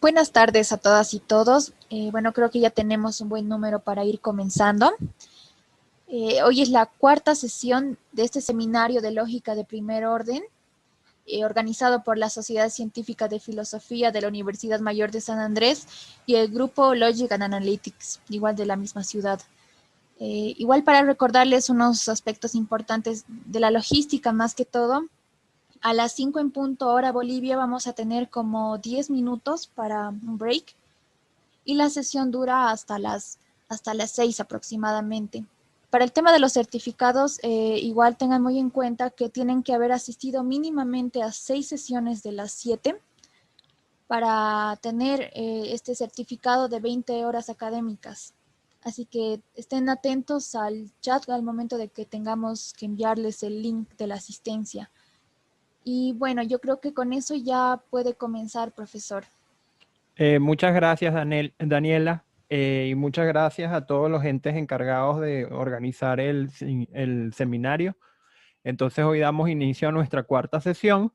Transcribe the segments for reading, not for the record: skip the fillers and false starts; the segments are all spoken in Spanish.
Buenas tardes a todas y todos. Bueno, creo que ya tenemos un buen número para ir comenzando. Hoy es la cuarta sesión de este seminario de lógica de primer orden, organizado por la Sociedad Científica de Filosofía de la Universidad Mayor de San Andrés y el grupo Logic and Analytics, igual de la misma ciudad. Igual para recordarles unos aspectos importantes de la logística más que todo. A las 5 en punto hora Bolivia vamos a tener como 10 minutos para un break y la sesión dura hasta las 6 aproximadamente. Para el tema de los certificados, igual tengan muy en cuenta que tienen que haber asistido mínimamente a 6 sesiones de las 7 para tener este certificado de 20 horas académicas. Así que estén atentos al chat al momento de que tengamos que enviarles el link de la asistencia. Y bueno, yo creo que con eso ya puede comenzar, profesor. Muchas gracias, Daniela, y muchas gracias a todos los entes encargados de organizar el seminario. Entonces, hoy damos inicio a nuestra cuarta sesión.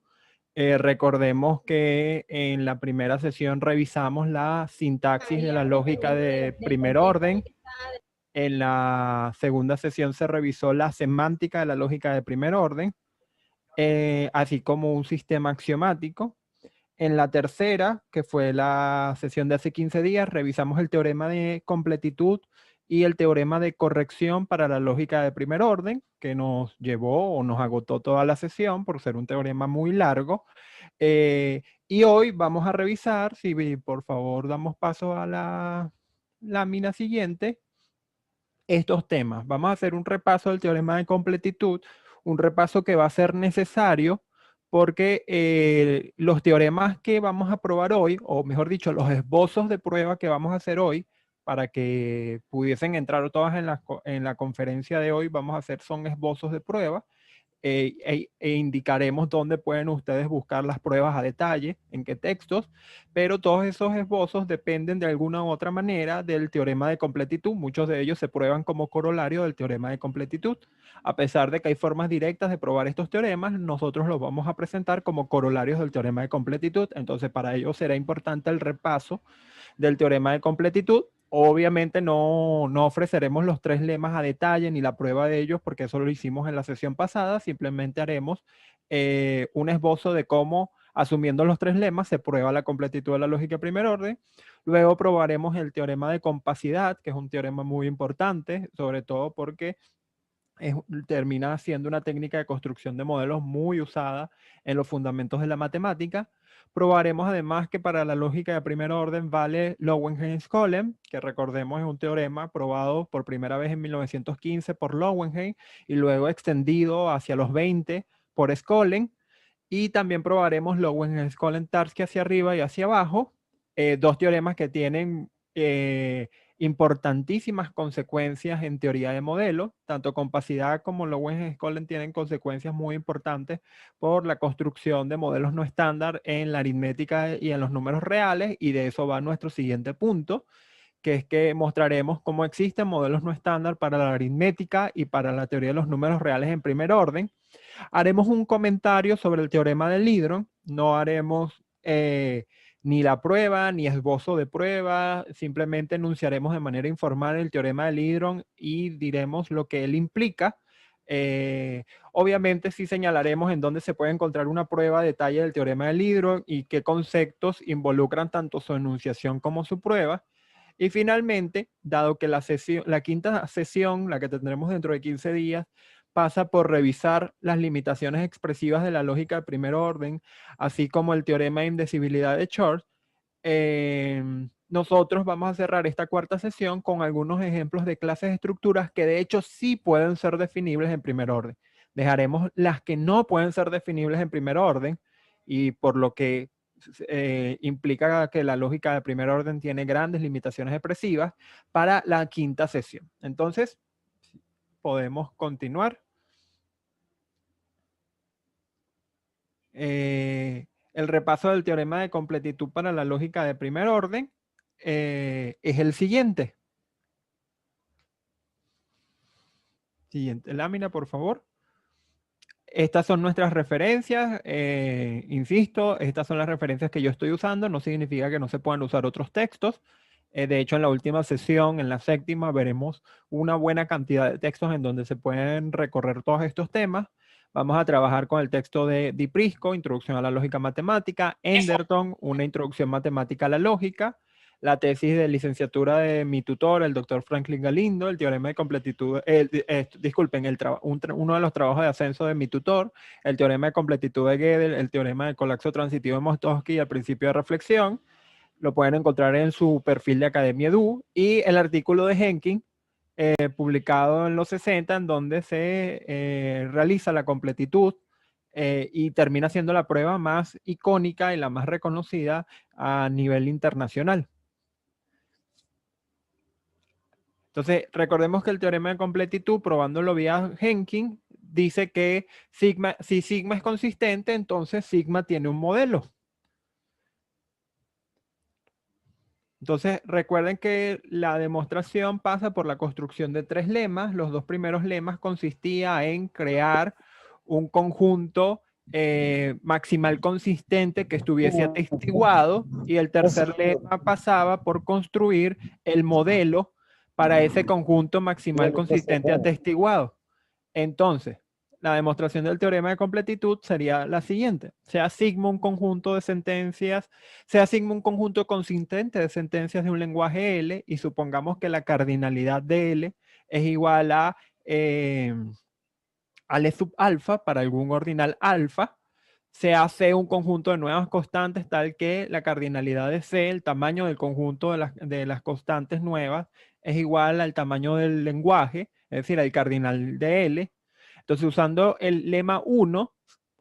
Recordemos que en la primera sesión revisamos la sintaxis de la lógica de primer orden. En la segunda sesión se revisó la semántica de la lógica de primer orden, así como un sistema axiomático. En la tercera, que fue la sesión de hace 15 días, revisamos el teorema de completitud y el teorema de corrección para la lógica de primer orden, que nos llevó o nos agotó toda la sesión por ser un teorema muy largo. Y hoy vamos a revisar, si por favor damos paso a la lámina siguiente, estos temas. Vamos a hacer un repaso del teorema de completitud, un repaso que va a ser necesario porque los teoremas que vamos a probar hoy, o mejor dicho, los esbozos de prueba que vamos a hacer hoy, para que pudiesen entrar todas en la conferencia de hoy, vamos a hacer son esbozos de prueba. Indicaremos dónde pueden ustedes buscar las pruebas a detalle, en qué textos, pero todos esos esbozos dependen de alguna u otra manera del teorema de completitud. Muchos de ellos se prueban como corolario del teorema de completitud. A pesar de que hay formas directas de probar estos teoremas, nosotros los vamos a presentar como corolarios del teorema de completitud. Entonces, para ello será importante el repaso del teorema de completitud. Obviamente no ofreceremos los tres lemas a detalle ni la prueba de ellos porque eso lo hicimos en la sesión pasada. Simplemente haremos un esbozo de cómo, asumiendo los tres lemas, se prueba la completitud de la lógica de primer orden. Luego probaremos el teorema de compacidad, que es un teorema muy importante, sobre todo porque termina siendo una técnica de construcción de modelos muy usada en los fundamentos de la matemática. Probaremos además que para la lógica de primer orden vale Lowenheim-Skolem, que recordemos es un teorema probado por primera vez en 1915 por Lowenheim y luego extendido hacia los 20 por Skolem. Y también probaremos Lowenheim-Skolem-Tarski hacia arriba y hacia abajo, dos teoremas que tienen importantísimas consecuencias en teoría de modelos. Tanto compacidad como Lowenheim-Skolem tienen consecuencias muy importantes por la construcción de modelos no estándar en la aritmética y en los números reales, y de eso va nuestro siguiente punto, que es que mostraremos cómo existen modelos no estándar para la aritmética y para la teoría de los números reales en primer orden. Haremos un comentario sobre el teorema de Lidron, no haremos ni la prueba ni esbozo de prueba, simplemente enunciaremos de manera informal el teorema de Lidron y diremos lo que él implica. Obviamente sí señalaremos en dónde se puede encontrar una prueba a detalle del teorema de Lidron y qué conceptos involucran tanto su enunciación como su prueba. Y finalmente, dado que la quinta sesión, la que tendremos dentro de 15 días, pasa por revisar las limitaciones expresivas de la lógica de primer orden, así como el teorema de indecibilidad de Church, nosotros vamos a cerrar esta cuarta sesión con algunos ejemplos de clases de estructuras que de hecho sí pueden ser definibles en primer orden. Dejaremos las que no pueden ser definibles en primer orden, y por lo que implica que la lógica de primer orden tiene grandes limitaciones expresivas, para la quinta sesión. Entonces, podemos continuar. El repaso del teorema de completitud para la lógica de primer orden es el siguiente. Siguiente lámina, por favor. Estas son nuestras referencias, insisto, estas son las referencias que yo estoy usando, no significa que no se puedan usar otros textos. De hecho, en la última sesión, en la séptima, veremos una buena cantidad de textos en donde se pueden recorrer todos estos temas. Vamos a trabajar con el texto de Di Prisco, Introducción a la Lógica Matemática, Enderton, una introducción matemática a la lógica, la tesis de licenciatura de mi tutor, el doctor Franklin Galindo, el teorema de completitud, disculpen, uno de los trabajos de ascenso de mi tutor, el teorema de completitud de Gödel, el teorema de colapso transitivo de Mostowski y el principio de reflexión. Lo pueden encontrar en su perfil de Academia Edu, y el artículo de Henkin, publicado en los 60, en donde se realiza la completitud y termina siendo la prueba más icónica y la más reconocida a nivel internacional. Entonces, recordemos que el teorema de completitud, probándolo vía Henkin, dice que sigma, si sigma es consistente, entonces sigma tiene un modelo. Entonces, recuerden que la demostración pasa por la construcción de 3 lemas. Los 2 primeros lemas consistían en crear un conjunto maximal consistente que estuviese atestiguado, y el tercer lema pasaba por construir el modelo para ese conjunto maximal consistente atestiguado. Entonces, la demostración del teorema de completitud sería la siguiente. Sea sigma un conjunto de sentencias, sea sigma un conjunto consistente de sentencias de un lenguaje L, y supongamos que la cardinalidad de L es igual a L sub alfa para algún ordinal alfa, se hace un conjunto de nuevas constantes tal que la cardinalidad de C, el tamaño del conjunto de las constantes nuevas, es igual al tamaño del lenguaje, es decir, al cardinal de L. Entonces, usando el lema 1,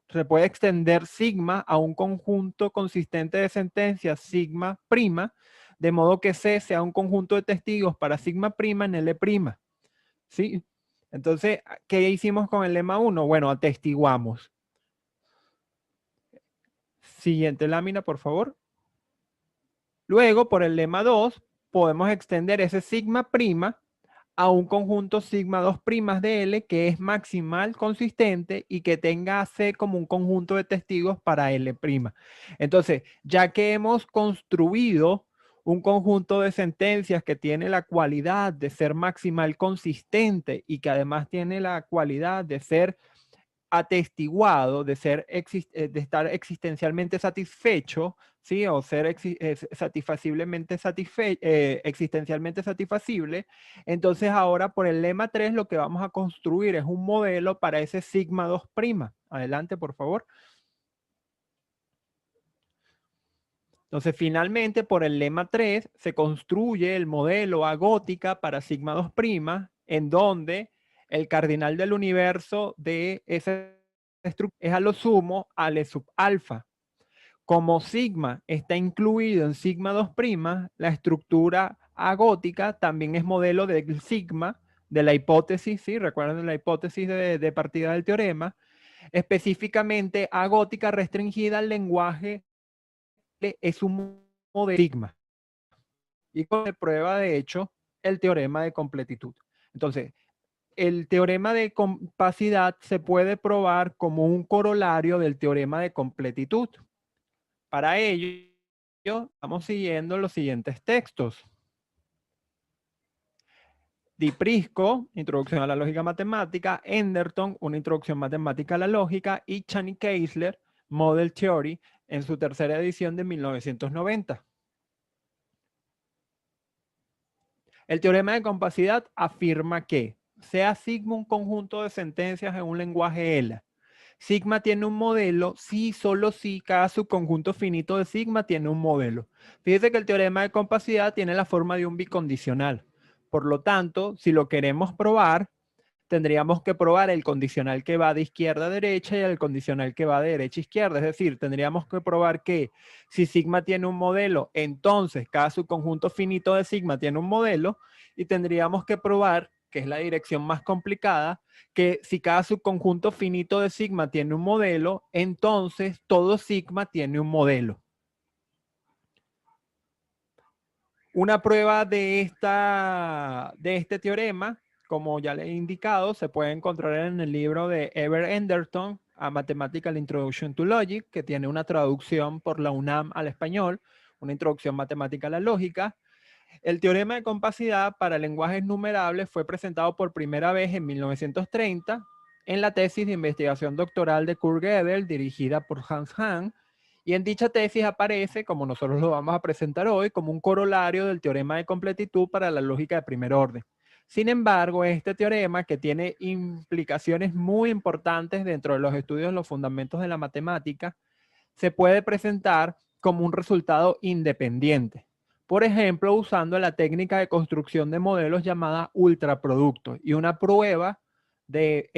se puede extender sigma a un conjunto consistente de sentencias sigma prima, de modo que C sea un conjunto de testigos para sigma prima en L prima. ¿Sí? Entonces, ¿qué hicimos con el lema 1? Bueno, atestiguamos. Siguiente lámina, por favor. Luego, por el lema 2, podemos extender ese sigma prima a un conjunto sigma 2 primas de L que es maximal consistente y que tenga C como un conjunto de testigos para L prima. Entonces, ya que hemos construido un conjunto de sentencias que tiene la cualidad de ser maximal consistente y que además tiene la cualidad de ser atestiguado, de estar existencialmente satisfecho, ¿sí? O ser existencialmente satisfacible. Entonces ahora por el lema 3 lo que vamos a construir es un modelo para ese sigma 2'. Adelante, por favor. Entonces, finalmente, por el lema 3 se construye el modelo agótica para sigma 2', en donde el cardinal del universo de esa estructura es a lo sumo L sub alfa. Como sigma está incluido en sigma 2', la estructura agótica también es modelo del sigma de la hipótesis, ¿sí? Recuerden la hipótesis de partida del teorema, específicamente agótica restringida al lenguaje es un modelo de sigma. Y se prueba, de hecho, el teorema de completitud. Entonces, el teorema de compacidad se puede probar como un corolario del teorema de completitud. Para ello, estamos siguiendo los siguientes textos. Di Prisco, Introducción a la Lógica Matemática, Enderton, una introducción matemática a la lógica, y Chaney-Keisler, Model Theory, en su tercera edición de 1990. El teorema de compacidad afirma que sea sigma un conjunto de sentencias en un lenguaje L. Sigma tiene un modelo si, solo si, cada subconjunto finito de sigma tiene un modelo. Fíjese que el teorema de compacidad tiene la forma de un bicondicional. Por lo tanto, si lo queremos probar, tendríamos que probar el condicional que va de izquierda a derecha y el condicional que va de derecha a izquierda. Es decir, tendríamos que probar que si sigma tiene un modelo, entonces cada subconjunto finito de sigma tiene un modelo, y tendríamos que probar, que es la dirección más complicada, que si cada subconjunto finito de sigma tiene un modelo, entonces todo sigma tiene un modelo. Una prueba de este teorema como ya le he indicado, se puede encontrar en el libro de Ever Enderton, A Mathematical Introduction to Logic, que tiene una traducción por la UNAM al español, una introducción matemática a la lógica. El teorema de compacidad para lenguajes numerables fue presentado por primera vez en 1930 en la tesis de investigación doctoral de Kurt Gödel, dirigida por Hans Hahn, y en dicha tesis aparece, como nosotros lo vamos a presentar hoy, como un corolario del teorema de completitud para la lógica de primer orden. Sin embargo, este teorema, que tiene implicaciones muy importantes dentro de los estudios de los fundamentos de la matemática, se puede presentar como un resultado independiente. Por ejemplo, usando la técnica de construcción de modelos llamada ultraproductos, y una prueba de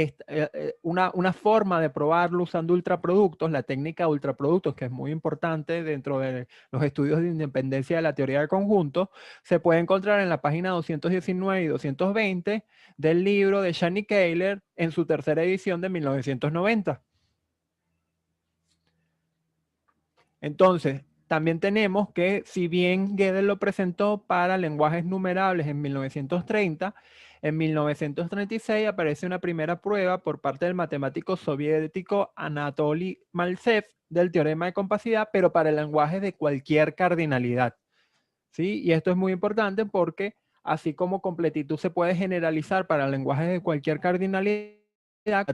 una forma de probarlo usando ultraproductos, la técnica de ultraproductos, que es muy importante dentro de los estudios de independencia de la teoría de conjuntos, se puede encontrar en la página 219 y 220 del libro de Shani Kehler en su tercera edición de 1990. Entonces, también tenemos que, si bien Gödel lo presentó para lenguajes numerables en 1930, en 1936 aparece una primera prueba por parte del matemático soviético Anatoly Maltsev del teorema de compacidad, pero para lenguajes de cualquier cardinalidad. ¿Sí? Y esto es muy importante porque, así como completitud se puede generalizar para lenguajes de cualquier cardinalidad,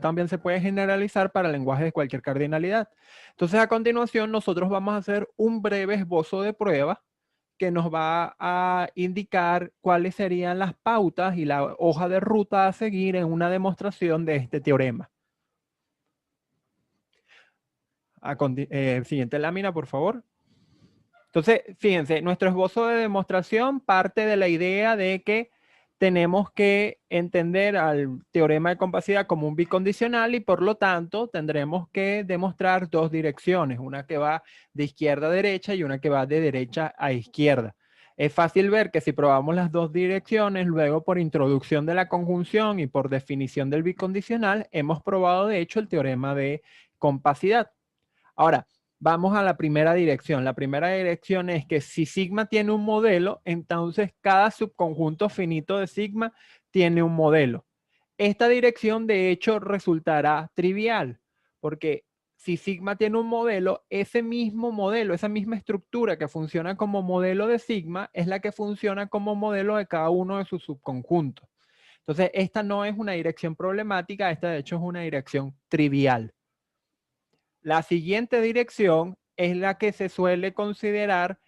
también se puede generalizar para lenguajes de cualquier cardinalidad. Entonces, a continuación, nosotros vamos a hacer un breve esbozo de prueba que nos va a indicar cuáles serían las pautas y la hoja de ruta a seguir en una demostración de este teorema. Siguiente lámina, por favor. Entonces, fíjense, nuestro esbozo de demostración parte de la idea de que tenemos que entender al teorema de compacidad como un bicondicional y por lo tanto tendremos que demostrar dos direcciones, una que va de izquierda a derecha y una que va de derecha a izquierda. Es fácil ver que si probamos las dos direcciones, luego por introducción de la conjunción y por definición del bicondicional, hemos probado de hecho el teorema de compacidad. Ahora, vamos a la primera dirección. La primera dirección es que si sigma tiene un modelo, entonces cada subconjunto finito de sigma tiene un modelo. Esta dirección de hecho resultará trivial, porque si sigma tiene un modelo, ese mismo modelo, esa misma estructura que funciona como modelo de sigma, es la que funciona como modelo de cada uno de sus subconjuntos. Entonces, esta no es una dirección problemática, esta de hecho es una dirección trivial. La siguiente dirección es la que se suele considerar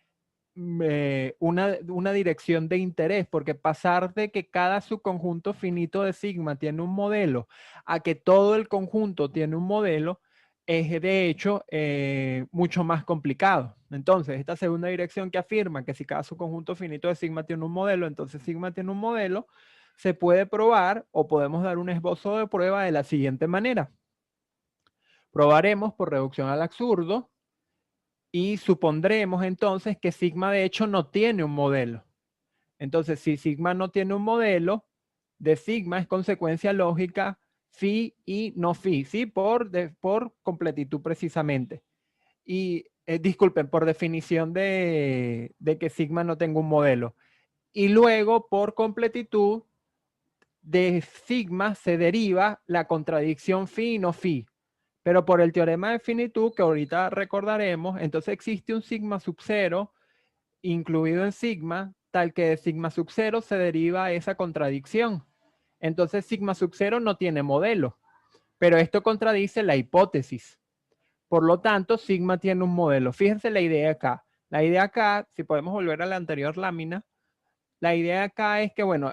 una dirección de interés, porque pasar de que cada subconjunto finito de sigma tiene un modelo a que todo el conjunto tiene un modelo es de hecho mucho más complicado. Entonces, esta segunda dirección que afirma que si cada subconjunto finito de sigma tiene un modelo, entonces sigma tiene un modelo, se puede probar o podemos dar un esbozo de prueba de la siguiente manera. Probaremos por reducción al absurdo y supondremos entonces que sigma de hecho no tiene un modelo. Entonces, si sigma no tiene un modelo, de sigma es consecuencia lógica phi y no phi, ¿sí? Por completitud precisamente. Y disculpen, por definición de que sigma no tenga un modelo. Y luego, por completitud, de sigma se deriva la contradicción phi y no phi. Pero por el teorema de finitud, que ahorita recordaremos, entonces existe un sigma sub 0 incluido en sigma, tal que de sigma sub 0 se deriva esa contradicción. Entonces sigma sub 0 no tiene modelo, pero esto contradice la hipótesis. Por lo tanto, sigma tiene un modelo. Fíjense la idea acá. La idea acá, si podemos volver a la anterior lámina, la idea acá es que, bueno,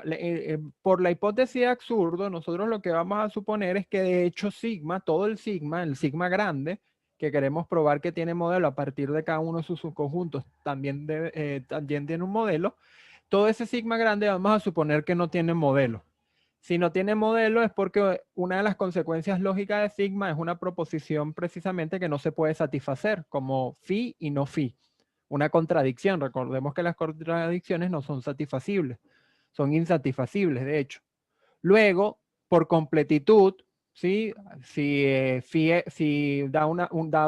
por la hipótesis de absurdo, nosotros lo que vamos a suponer es que de hecho sigma, todo el sigma grande, que queremos probar que tiene modelo a partir de cada uno de sus subconjuntos, también tiene un modelo. Todo ese sigma grande vamos a suponer que no tiene modelo. Si no tiene modelo es porque una de las consecuencias lógicas de sigma es una proposición precisamente que no se puede satisfacer, como phi y no phi. Una contradicción. Recordemos que las contradicciones no son satisfacibles, son insatisfacibles, de hecho. Luego, por completitud, ¿sí? Si dada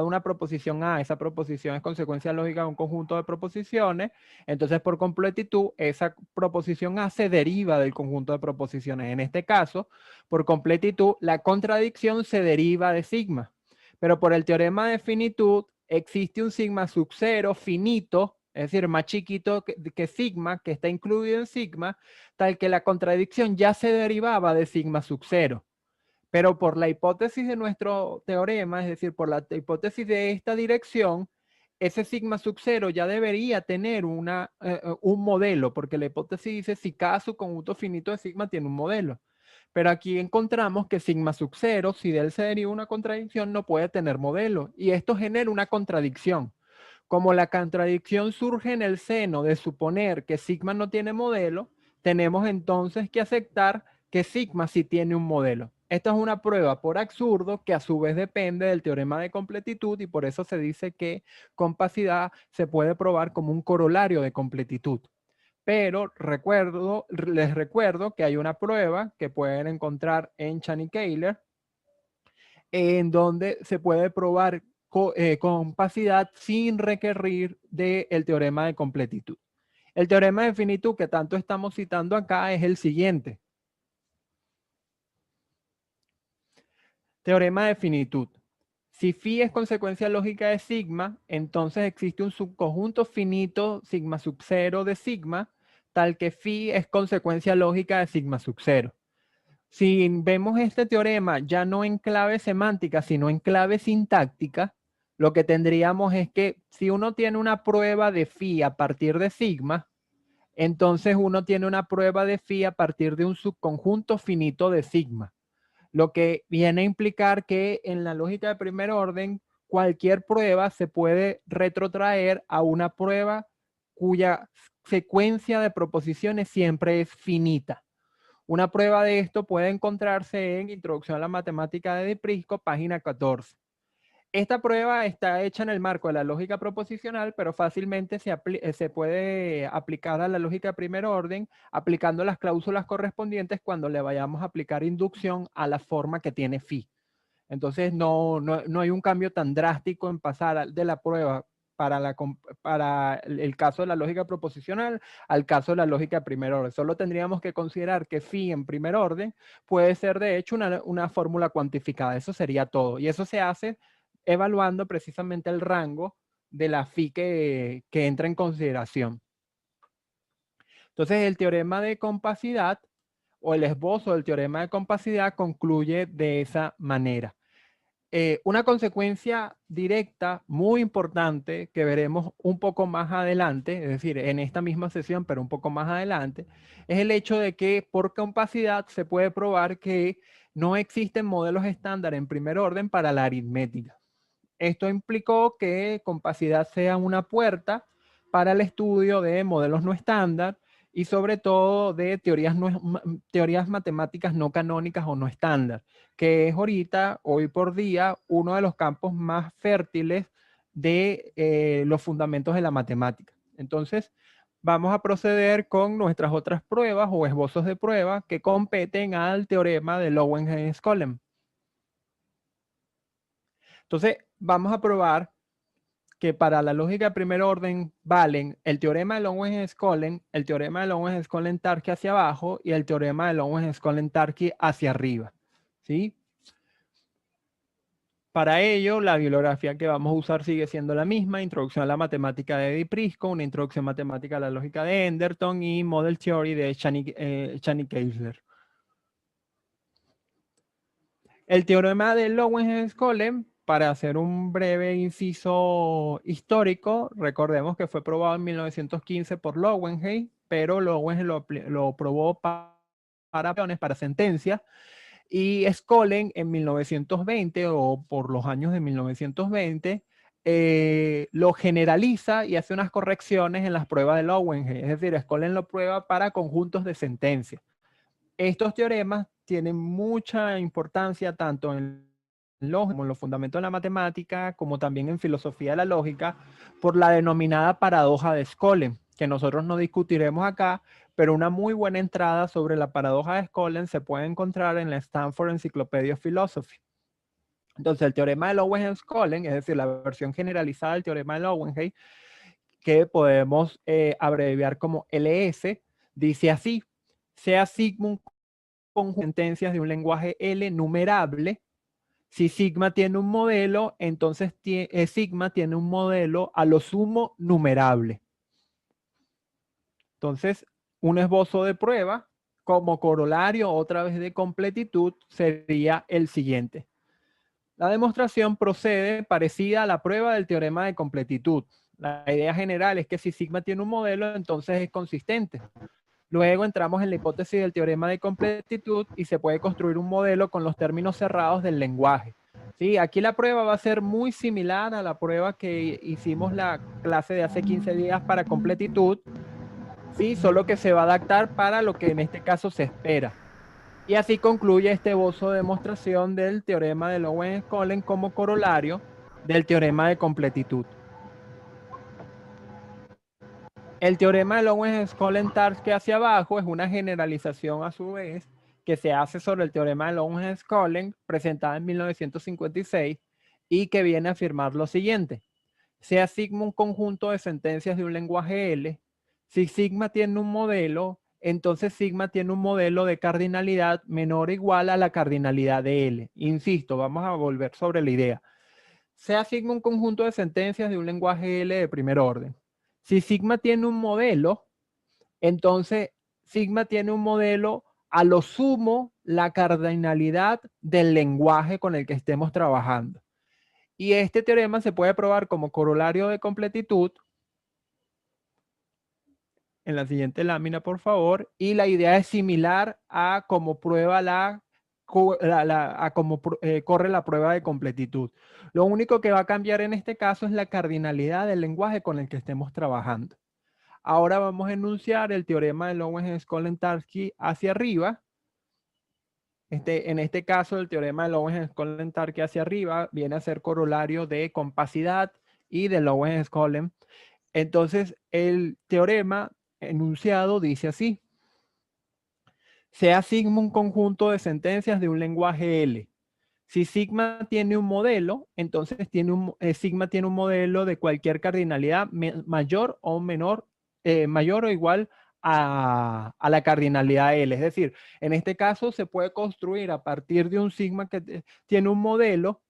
una proposición A, esa proposición es consecuencia lógica de un conjunto de proposiciones, entonces por completitud, esa proposición A se deriva del conjunto de proposiciones. En este caso, por completitud, la contradicción se deriva de sigma. Pero por el teorema de finitud, existe un sigma sub 0 finito, es decir, más chiquito que sigma, que está incluido en sigma, tal que la contradicción ya se derivaba de sigma sub 0. Pero por la hipótesis de nuestro teorema, es decir, por la hipótesis de esta dirección, ese sigma sub 0 ya debería tener un modelo, porque la hipótesis dice si cada subconjunto finito de sigma tiene un modelo. Pero aquí encontramos que sigma sub 0, si de él se deriva una contradicción, no puede tener modelo. Y esto genera una contradicción. Como la contradicción surge en el seno de suponer que sigma no tiene modelo, tenemos entonces que aceptar que sigma sí tiene un modelo. Esta es una prueba por absurdo que a su vez depende del teorema de completitud y por eso se dice que compacidad se puede probar como un corolario de completitud. Pero les recuerdo que hay una prueba que pueden encontrar en Chaney-Taylor en donde se puede probar compacidad sin requerir del teorema de completitud. El teorema de finitud que tanto estamos citando acá es el siguiente. Teorema de finitud. Si phi es consecuencia lógica de sigma, entonces existe un subconjunto finito sigma sub 0 de sigma, tal que phi es consecuencia lógica de sigma sub 0. Si vemos este teorema ya no en clave semántica, sino en clave sintáctica, lo que tendríamos es que si uno tiene una prueba de phi a partir de sigma, entonces uno tiene una prueba de phi a partir de un subconjunto finito de sigma, lo que viene a implicar que en la lógica de primer orden, cualquier prueba se puede retrotraer a una prueba cuya secuencia de proposiciones siempre es finita. Una prueba de esto puede encontrarse en Introducción a la Matemática de Prisco, página 14. Esta prueba está hecha en el marco de la lógica proposicional, pero fácilmente se puede aplicar a la lógica de primer orden aplicando las cláusulas correspondientes cuando le vayamos a aplicar inducción a la forma que tiene phi. Entonces no hay un cambio tan drástico en pasar de la prueba para el caso de la lógica proposicional al caso de la lógica de primer orden. Solo tendríamos que considerar que phi en primer orden puede ser de hecho una fórmula cuantificada. Eso sería todo. Y eso se hace evaluando precisamente el rango de la phi que entra en consideración. Entonces el teorema de compacidad o el esbozo del teorema de compacidad concluye de esa manera. Una consecuencia directa muy importante que veremos un poco más adelante, es decir, en esta misma sesión, pero un poco más adelante, es el hecho de que por compacidad se puede probar que no existen modelos estándar en primer orden para la aritmética. Esto implicó que compacidad sea una puerta para el estudio de modelos no estándar y sobre todo de teorías matemáticas no canónicas o no estándar, que es ahorita, hoy por día, uno de los campos más fértiles de los fundamentos de la matemática. Entonces, vamos a proceder con nuestras otras pruebas o esbozos de prueba que competen al teorema de Löwenheim-Skolem. Entonces, vamos a probar que para la lógica de primer orden valen el teorema de Löwenheim-Skolem, el teorema de Löwenheim-Skolem-Tarski hacia abajo y el teorema de Löwenheim-Skolem-Tarski hacia arriba. ¿Sí? Para ello, la bibliografía que vamos a usar sigue siendo la misma: Introducción a la Matemática de Eddie Prisco, una introducción matemática a la lógica de Enderton y Model Theory de Chaney-Taylor. El teorema de Löwenheim-Skolem, para hacer un breve inciso histórico, recordemos que fue probado en 1915 por Löwenheim, pero Löwenheim lo probó para sentencias, y Skolem en 1920 o por los años de 1920 lo generaliza y hace unas correcciones en las pruebas de Löwenheim. Es decir, Skolem lo prueba para conjuntos de sentencias. Estos teoremas tienen mucha importancia tanto en lógica, como en los fundamentos de la matemática, como también en filosofía de la lógica, por la denominada paradoja de Skolem. que nosotros no discutiremos acá, pero una muy buena entrada sobre la paradoja de Skolem se puede encontrar en la Stanford Encyclopedia of Philosophy. Entonces, el teorema de Lowenheim-Skolem, es decir, la versión generalizada del teorema de Lowenheim, que podemos abreviar como LS, dice así: sea sigma un conjunto de sentencias de un lenguaje L numerable. Si sigma tiene un modelo, entonces sigma tiene un modelo a lo sumo numerable. Entonces, un esbozo de prueba como corolario otra vez de completitud sería el siguiente. La demostración procede parecida a la prueba del teorema de completitud. La idea general es que si sigma tiene un modelo, entonces es consistente. Luego entramos en la hipótesis del teorema de completitud y se puede construir un modelo con los términos cerrados del lenguaje. Sí, aquí la prueba va a ser muy similar a la prueba que hicimos la clase de hace 15 días para completitud, sí, solo que se va a adaptar para lo que en este caso se espera. Y así concluye este esbozo de demostración del teorema de Lowenheim-Skolem como corolario del teorema de completitud. El teorema de Lowenheim-Skolem-Tarski hacia abajo es una generalización a su vez que se hace sobre el teorema de Lowenheim-Skolem presentada en 1956 y que viene a afirmar lo siguiente: sea sigma un conjunto de sentencias de un lenguaje L, si sigma tiene un modelo, entonces sigma tiene un modelo de cardinalidad menor o igual a la cardinalidad de L. Insisto, vamos a volver sobre la idea. Sea sigma un conjunto de sentencias de un lenguaje L de primer orden. Si sigma tiene un modelo, entonces sigma tiene un modelo a lo sumo la cardinalidad del lenguaje con el que estemos trabajando. Y este teorema se puede probar como corolario de completitud en la siguiente lámina, por favor. Y la idea es similar a cómo prueba corre la prueba de completitud. Lo único que va a cambiar en este caso es la cardinalidad del lenguaje con el que estemos trabajando. Ahora vamos a enunciar el teorema de Lowenheim-Skolem-Tarski hacia arriba. En este caso, el teorema de Lowenheim-Skolem-Tarski hacia arriba viene a ser corolario de compacidad y de Lowenheim-Skolem. Entonces, el teorema enunciado dice así: sea sigma un conjunto de sentencias de un lenguaje L. Si sigma tiene un modelo, entonces sigma tiene un modelo de cualquier cardinalidad mayor o menor, mayor o igual a la cardinalidad L. Es decir, en este caso se puede construir a partir de un sigma que tiene un modelo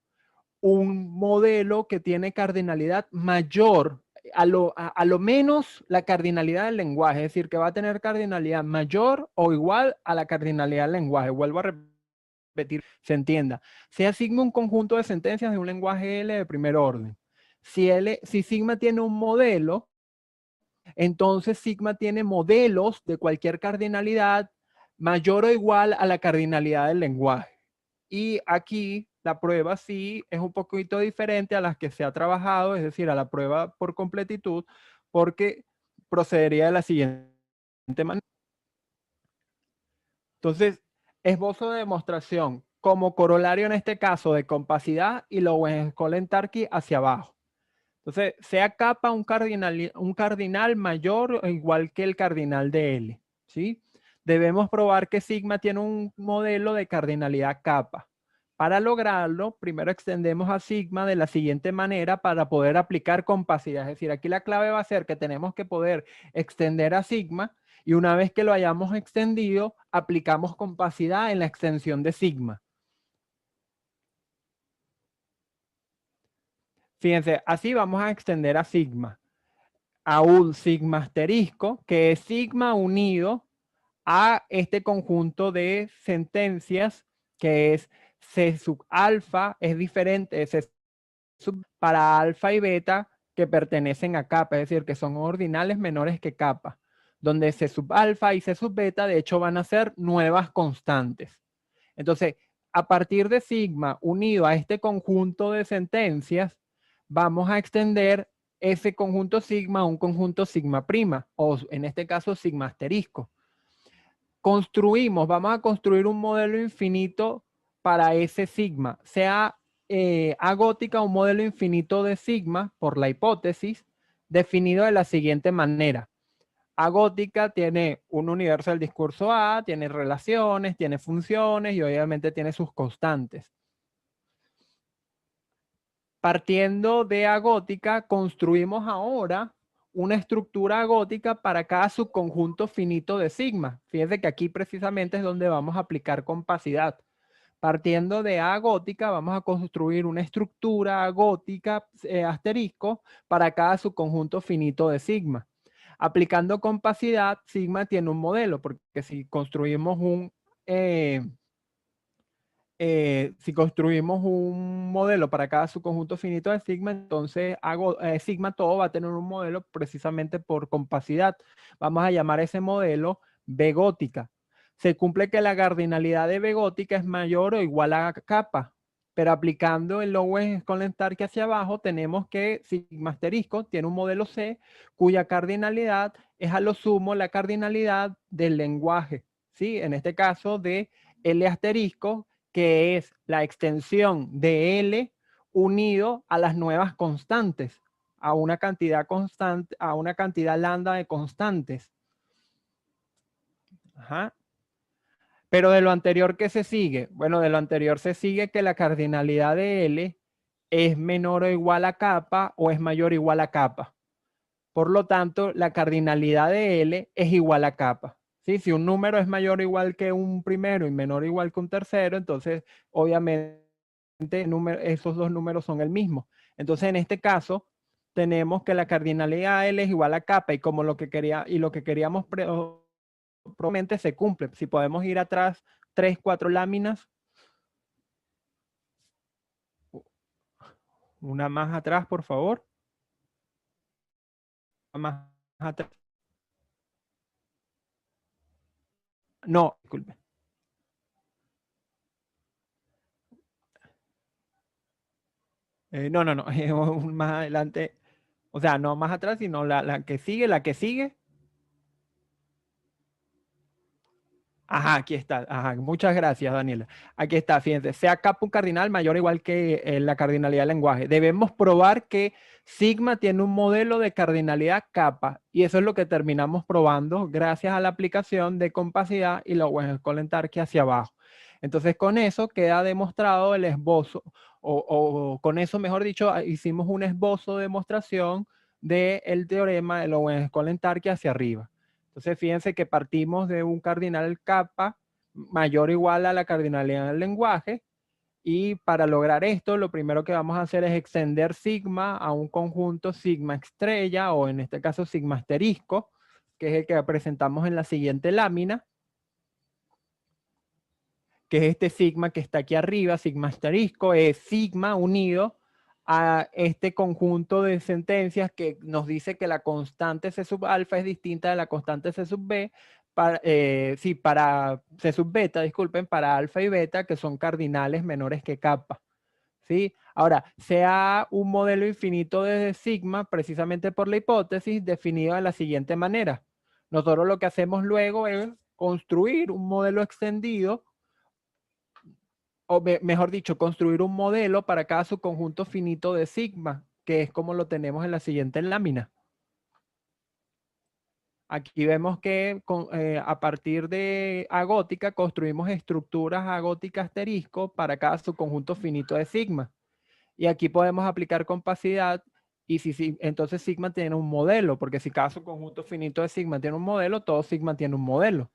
que tiene cardinalidad mayor a lo menos la cardinalidad del lenguaje, es decir, que va a tener cardinalidad mayor o igual a la cardinalidad del lenguaje. Vuelvo a repetir, se entienda. Sea sigma un conjunto de sentencias de un lenguaje L de primer orden. Si sigma tiene un modelo, entonces sigma tiene modelos de cualquier cardinalidad mayor o igual a la cardinalidad del lenguaje. Y aquí la prueba sí es un poquito diferente a las que se ha trabajado, es decir, a la prueba por completitud, porque procedería de la siguiente manera. Entonces, esbozo de demostración como corolario en este caso de compacidad y Lowenheim-Skolem-Tarski hacia abajo. Entonces, sea kappa un cardinal mayor o igual que el cardinal de L, ¿sí? Debemos probar que sigma tiene un modelo de cardinalidad kappa. Para lograrlo, primero extendemos a sigma de la siguiente manera para poder aplicar compacidad. Es decir, aquí la clave va a ser que tenemos que poder extender a sigma y una vez que lo hayamos extendido, aplicamos compacidad en la extensión de sigma. Fíjense, así vamos a extender a sigma, a un sigma asterisco, que es sigma unido a este conjunto de sentencias que es C sub alfa, es diferente de C sub para alfa y beta que pertenecen a kappa, es decir, que son ordinales menores que kappa, donde C sub alfa y C sub beta de hecho van a ser nuevas constantes. Entonces, a partir de sigma unido a este conjunto de sentencias, vamos a extender ese conjunto sigma a un conjunto sigma prima, o en este caso sigma asterisco. Vamos a construir un modelo infinito para ese sigma, sea agótica un modelo infinito de sigma por la hipótesis, definido de la siguiente manera. Agótica tiene un universo del discurso A, tiene relaciones, tiene funciones y obviamente tiene sus constantes. Partiendo de agótica, construimos ahora una estructura agótica para cada subconjunto finito de sigma. Fíjense que aquí precisamente es donde vamos a aplicar compacidad. Partiendo de A gótica, vamos a construir una estructura gótica asterisco para cada subconjunto finito de sigma. Aplicando compacidad, sigma tiene un modelo, porque si construimos un modelo para cada subconjunto finito de sigma, entonces sigma todo va a tener un modelo precisamente por compacidad. Vamos a llamar ese modelo B gótica. Se cumple que la cardinalidad de B gótica es mayor o igual a kappa, pero aplicando el Lowens-Kolln-Tarski hacia abajo, tenemos que sigma asterisco tiene un modelo C cuya cardinalidad es a lo sumo la cardinalidad del lenguaje, ¿sí? En este caso de L asterisco, que es la extensión de L unido a las nuevas constantes, a una cantidad constante, a una cantidad lambda de constantes. Ajá. Pero de lo anterior, ¿qué se sigue? Bueno, de lo anterior se sigue que la cardinalidad de L es menor o igual a kappa o es mayor o igual a kappa. Por lo tanto, la cardinalidad de L es igual a kappa. ¿Sí? Si un número es mayor o igual que un primero y menor o igual que un tercero, entonces obviamente esos dos números son el mismo. Entonces, en este caso, tenemos que la cardinalidad de L es igual a kappa y como lo que queríamos probablemente se cumple. Si podemos ir atrás 3, 4 láminas. Una más atrás, por favor. Más atrás. No, disculpe. No, más adelante. O sea, no más atrás, sino la que sigue, la que sigue. Ajá, aquí está. Ajá, muchas gracias, Daniela. Aquí está, fíjense. Sea kappa un cardinal mayor o igual que la cardinalidad del lenguaje. Debemos probar que sigma tiene un modelo de cardinalidad kappa. Y eso es lo que terminamos probando gracias a la aplicación de compacidad y Lowens-Kolln-Tarski hacia abajo. Entonces, con eso queda demostrado el esbozo, o con eso, mejor dicho, hicimos un esbozo de demostración del teorema de Lowens-Kolln-Tarski hacia arriba. Entonces, fíjense que partimos de un cardinal kappa mayor o igual a la cardinalidad del lenguaje. Y para lograr esto, lo primero que vamos a hacer es extender sigma a un conjunto sigma estrella, o en este caso sigma asterisco, que es el que presentamos en la siguiente lámina, que es este sigma que está aquí arriba, sigma asterisco, es sigma unido a este conjunto de sentencias que nos dice que la constante C sub alfa es distinta de la constante C sub B, para C sub beta, disculpen, para alfa y beta, que son cardinales menores que kappa. ¿Sí? Ahora, sea un modelo infinito de sigma, precisamente por la hipótesis, definido de la siguiente manera. Nosotros lo que hacemos luego es construir un modelo extendido, o mejor dicho, construir un modelo para cada subconjunto finito de sigma, que es como lo tenemos en la siguiente lámina. Aquí vemos que a partir de agótica construimos estructuras agótica asterisco para cada subconjunto finito de sigma. Y aquí podemos aplicar compacidad y entonces sigma tiene un modelo, porque si cada subconjunto finito de sigma tiene un modelo, todo sigma tiene un modelo.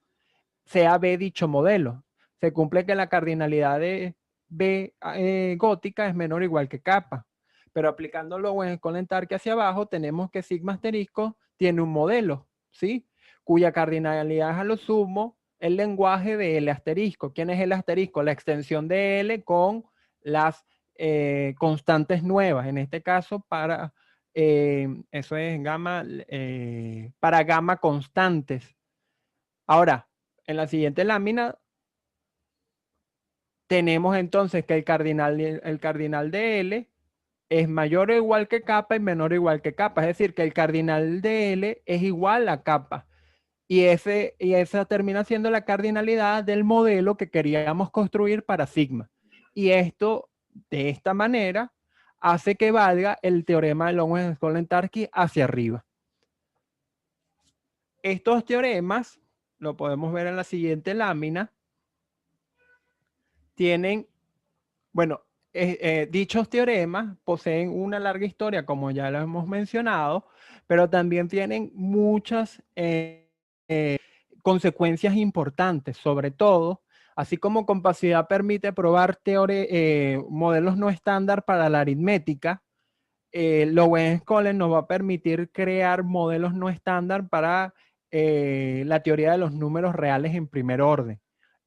Sea B dicho modelo. Se cumple que la cardinalidad de B gótica es menor o igual que kappa. Pero aplicándolo en Kolln-Tarski hacia abajo, tenemos que sigma asterisco tiene un modelo, ¿sí? Cuya cardinalidad es a lo sumo el lenguaje de L asterisco. ¿Quién es L asterisco? La extensión de L con las constantes nuevas. En este caso, para eso es gamma, para gamma constantes. Ahora, en la siguiente lámina tenemos entonces que el cardinal de L es mayor o igual que kappa y menor o igual que kappa. Es decir, que el cardinal de L es igual a kappa. Y esa termina siendo la cardinalidad del modelo que queríamos construir para sigma. Y esto, de esta manera, hace que valga el teorema de Lowens-Kolln-Tarski hacia arriba. Estos teoremas, lo podemos ver en la siguiente lámina, tienen, bueno, dichos teoremas poseen una larga historia, como ya lo hemos mencionado, pero también tienen muchas consecuencias importantes, sobre todo, así como capacidad permite probar modelos no estándar para la aritmética. Lorenz-Collen nos va a permitir crear modelos no estándar para la teoría de los números reales en primer orden.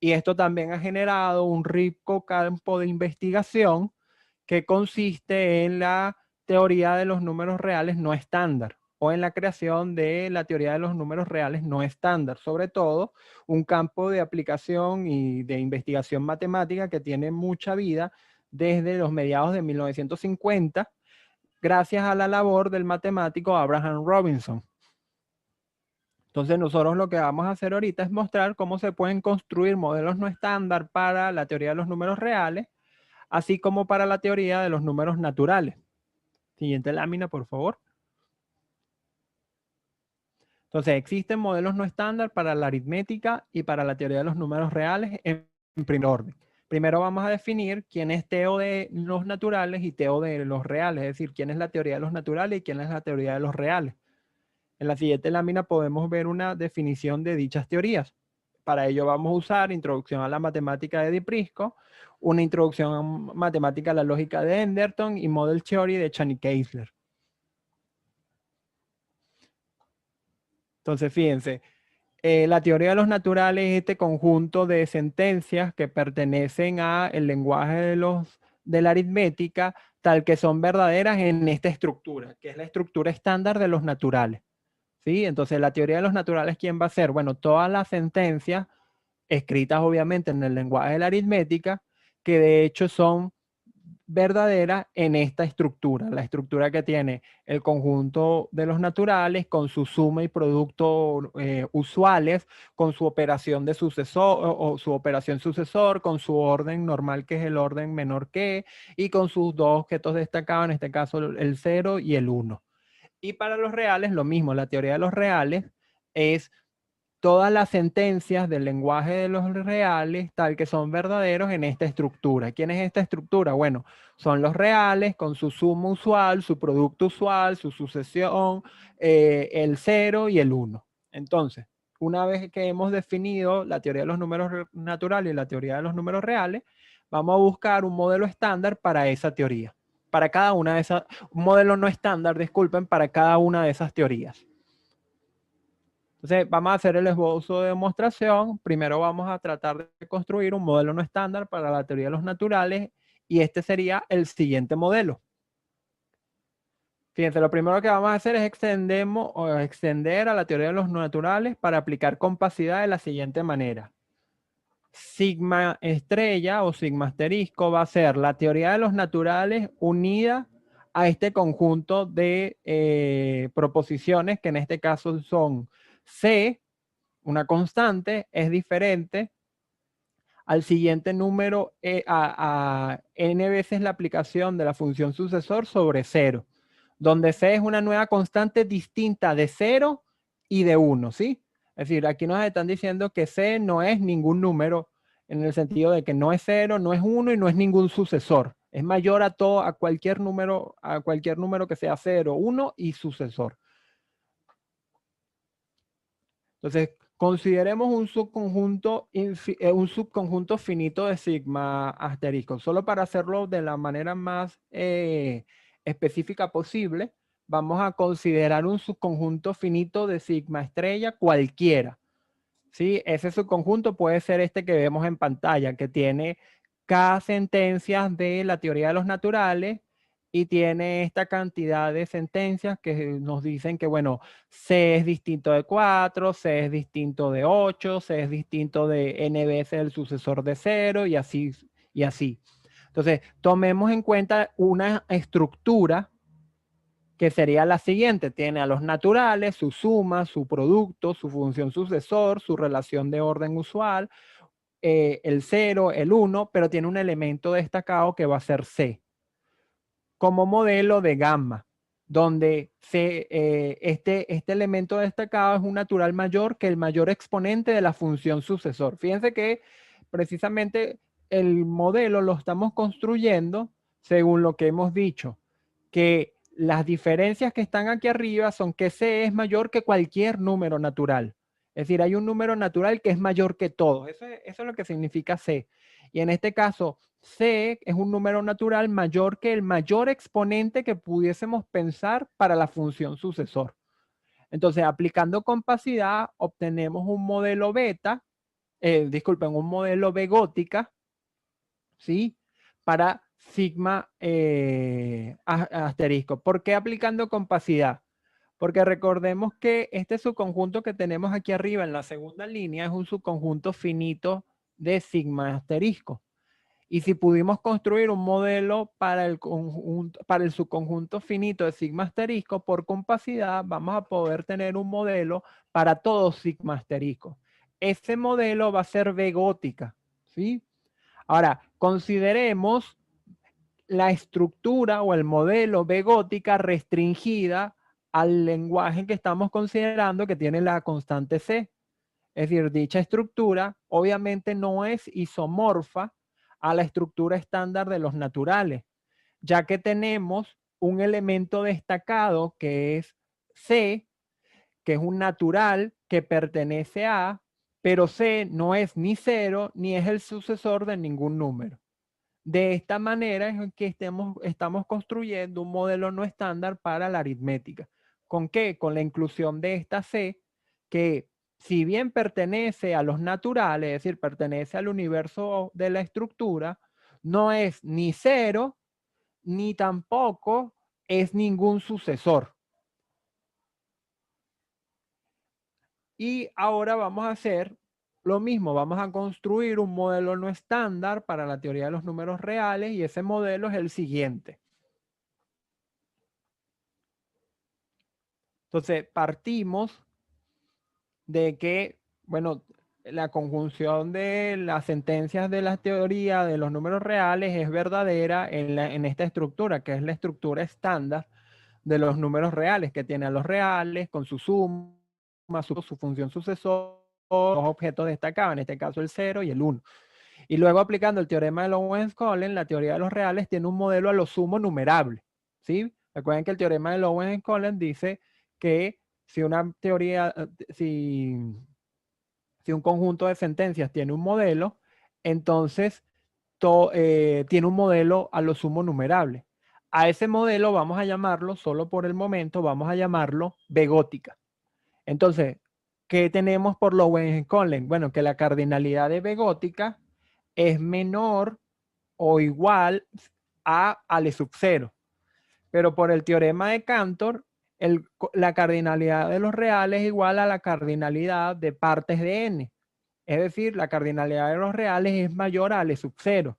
Y esto también ha generado un rico campo de investigación que consiste en la teoría de los números reales no estándar o en la creación de la teoría de los números reales no estándar. Sobre todo, un campo de aplicación y de investigación matemática que tiene mucha vida desde los mediados de 1950 gracias a la labor del matemático Abraham Robinson. Entonces nosotros lo que vamos a hacer ahorita es mostrar cómo se pueden construir modelos no estándar para la teoría de los números reales, así como para la teoría de los números naturales. Siguiente lámina, por favor. Entonces existen modelos no estándar para la aritmética y para la teoría de los números reales en primer orden. Primero vamos a definir quién es Teo de los naturales y Teo de los reales, es decir, quién es la teoría de los naturales y quién es la teoría de los reales. En la siguiente lámina podemos ver una definición de dichas teorías. Para ello vamos a usar Introducción a la Matemática de Di-Prisco, una Introducción Matemática a la Lógica de Enderton y Model Theory de Chani-Keisler. Entonces, fíjense, la teoría de los naturales es este conjunto de sentencias que pertenecen al lenguaje de la aritmética, tal que son verdaderas en esta estructura, que es la estructura estándar de los naturales. ¿Sí? Entonces, la teoría de los naturales, ¿quién va a ser? Bueno, todas las sentencias escritas obviamente en el lenguaje de la aritmética, que de hecho son verdaderas en esta estructura, la estructura que tiene el conjunto de los naturales con su suma y producto usuales, con su operación de sucesor o su operación sucesor, con su orden normal que es el orden menor que, y con sus dos objetos destacados, en este caso el 0 y el 1. Y para los reales, lo mismo, la teoría de los reales es todas las sentencias del lenguaje de los reales, tal que son verdaderos en esta estructura. ¿Quién es esta estructura? Bueno, son los reales con su suma usual, su producto usual, su sucesión, el 0 y el 1. Entonces, una vez que hemos definido la teoría de los números naturales y la teoría de los números reales, vamos a buscar un modelo estándar para esa teoría. Para cada una de esas, un modelo no estándar, disculpen, para cada una de esas teorías. Entonces, vamos a hacer el esbozo de demostración. Primero vamos a tratar de construir un modelo no estándar para la teoría de los naturales y este sería el siguiente modelo. Fíjense, lo primero que vamos a hacer es extender a la teoría de los naturales para aplicar compacidad de la siguiente manera. Sigma estrella o sigma asterisco va a ser la teoría de los naturales unida a este conjunto de proposiciones que en este caso son C, una constante, es diferente al siguiente número a n veces la aplicación de la función sucesor sobre 0, donde C es una nueva constante distinta de 0 y de 1, ¿sí? Es decir, aquí nos están diciendo que C no es ningún número en el sentido de que no es 0, no es 1 y no es ningún sucesor. Es mayor a cualquier número que sea 0, 1 y sucesor. Entonces, consideremos un subconjunto finito de sigma asterisco. Solo para hacerlo de la manera más específica posible, vamos a considerar un subconjunto finito de sigma estrella cualquiera. ¿Sí? Ese subconjunto puede ser este que vemos en pantalla, que tiene K sentencias de la teoría de los naturales y tiene esta cantidad de sentencias que nos dicen que, bueno, C es distinto de 4, C es distinto de 8, C es distinto de n veces el sucesor de 0 y así, y así. Entonces, tomemos en cuenta una estructura que sería la siguiente. Tiene a los naturales, su suma, su producto, su función sucesor, su relación de orden usual, el 0, el 1, pero tiene un elemento destacado que va a ser C como modelo de gamma. donde este elemento destacado es un natural mayor que el mayor exponente de la función sucesor. Fíjense que precisamente el modelo lo estamos construyendo según lo que hemos dicho, que las diferencias que están aquí arriba son que C es mayor que cualquier número natural. Es decir, hay un número natural que es mayor que todos. Eso es lo que significa C. Y en este caso, C es un número natural mayor que el mayor exponente que pudiésemos pensar para la función sucesor. Entonces, aplicando compacidad, obtenemos un modelo beta, disculpen, un modelo B gótica, ¿sí? Para sigma asterisco. ¿Por qué aplicando compacidad? Porque recordemos que este subconjunto que tenemos aquí arriba en la segunda línea es un subconjunto finito de sigma asterisco. Y si pudimos construir un modelo para el subconjunto finito de sigma asterisco, por compacidad vamos a poder tener un modelo para todo sigma asterisco. Ese modelo va a ser B gótica, ¿sí? Ahora, consideremos la estructura o el modelo B gótica restringida al lenguaje que estamos considerando que tiene la constante C. Es decir, dicha estructura obviamente no es isomorfa a la estructura estándar de los naturales, ya que tenemos un elemento destacado que es C, que es un natural que pertenece a, pero C no es ni cero ni es el sucesor de ningún número. De esta manera es que estamos construyendo un modelo no estándar para la aritmética. ¿Con qué? Con la inclusión de esta C, que si bien pertenece a los naturales, es decir, pertenece al universo de la estructura, no es ni cero, ni tampoco es ningún sucesor. Y ahora vamos a hacer lo mismo, vamos a construir un modelo no estándar para la teoría de los números reales y ese modelo es el siguiente. Entonces, partimos de que, bueno, la conjunción de las sentencias de la teoría de los números reales es verdadera en esta estructura, que es la estructura estándar de los números reales, que tiene a los reales con su suma, su función sucesora, dos objetos destacados, en este caso el 0 y el 1. Y luego aplicando el teorema de Lowens-Collins, la teoría de los reales tiene un modelo a lo sumo numerable, ¿sí? Recuerden que el teorema de Lowens-Collins dice que si una teoría, si un conjunto de sentencias tiene un modelo, entonces tiene un modelo a lo sumo numerable. A ese modelo vamos a llamarlo, solo por el momento, vamos a llamarlo B gótica. Entonces, ¿qué tenemos por Lowens-Collins? Bueno, que la cardinalidad de B gótica es menor o igual a L sub 0. Pero por el teorema de Cantor, la cardinalidad de los reales es igual a la cardinalidad de partes de n. Es decir, la cardinalidad de los reales es mayor a L sub 0.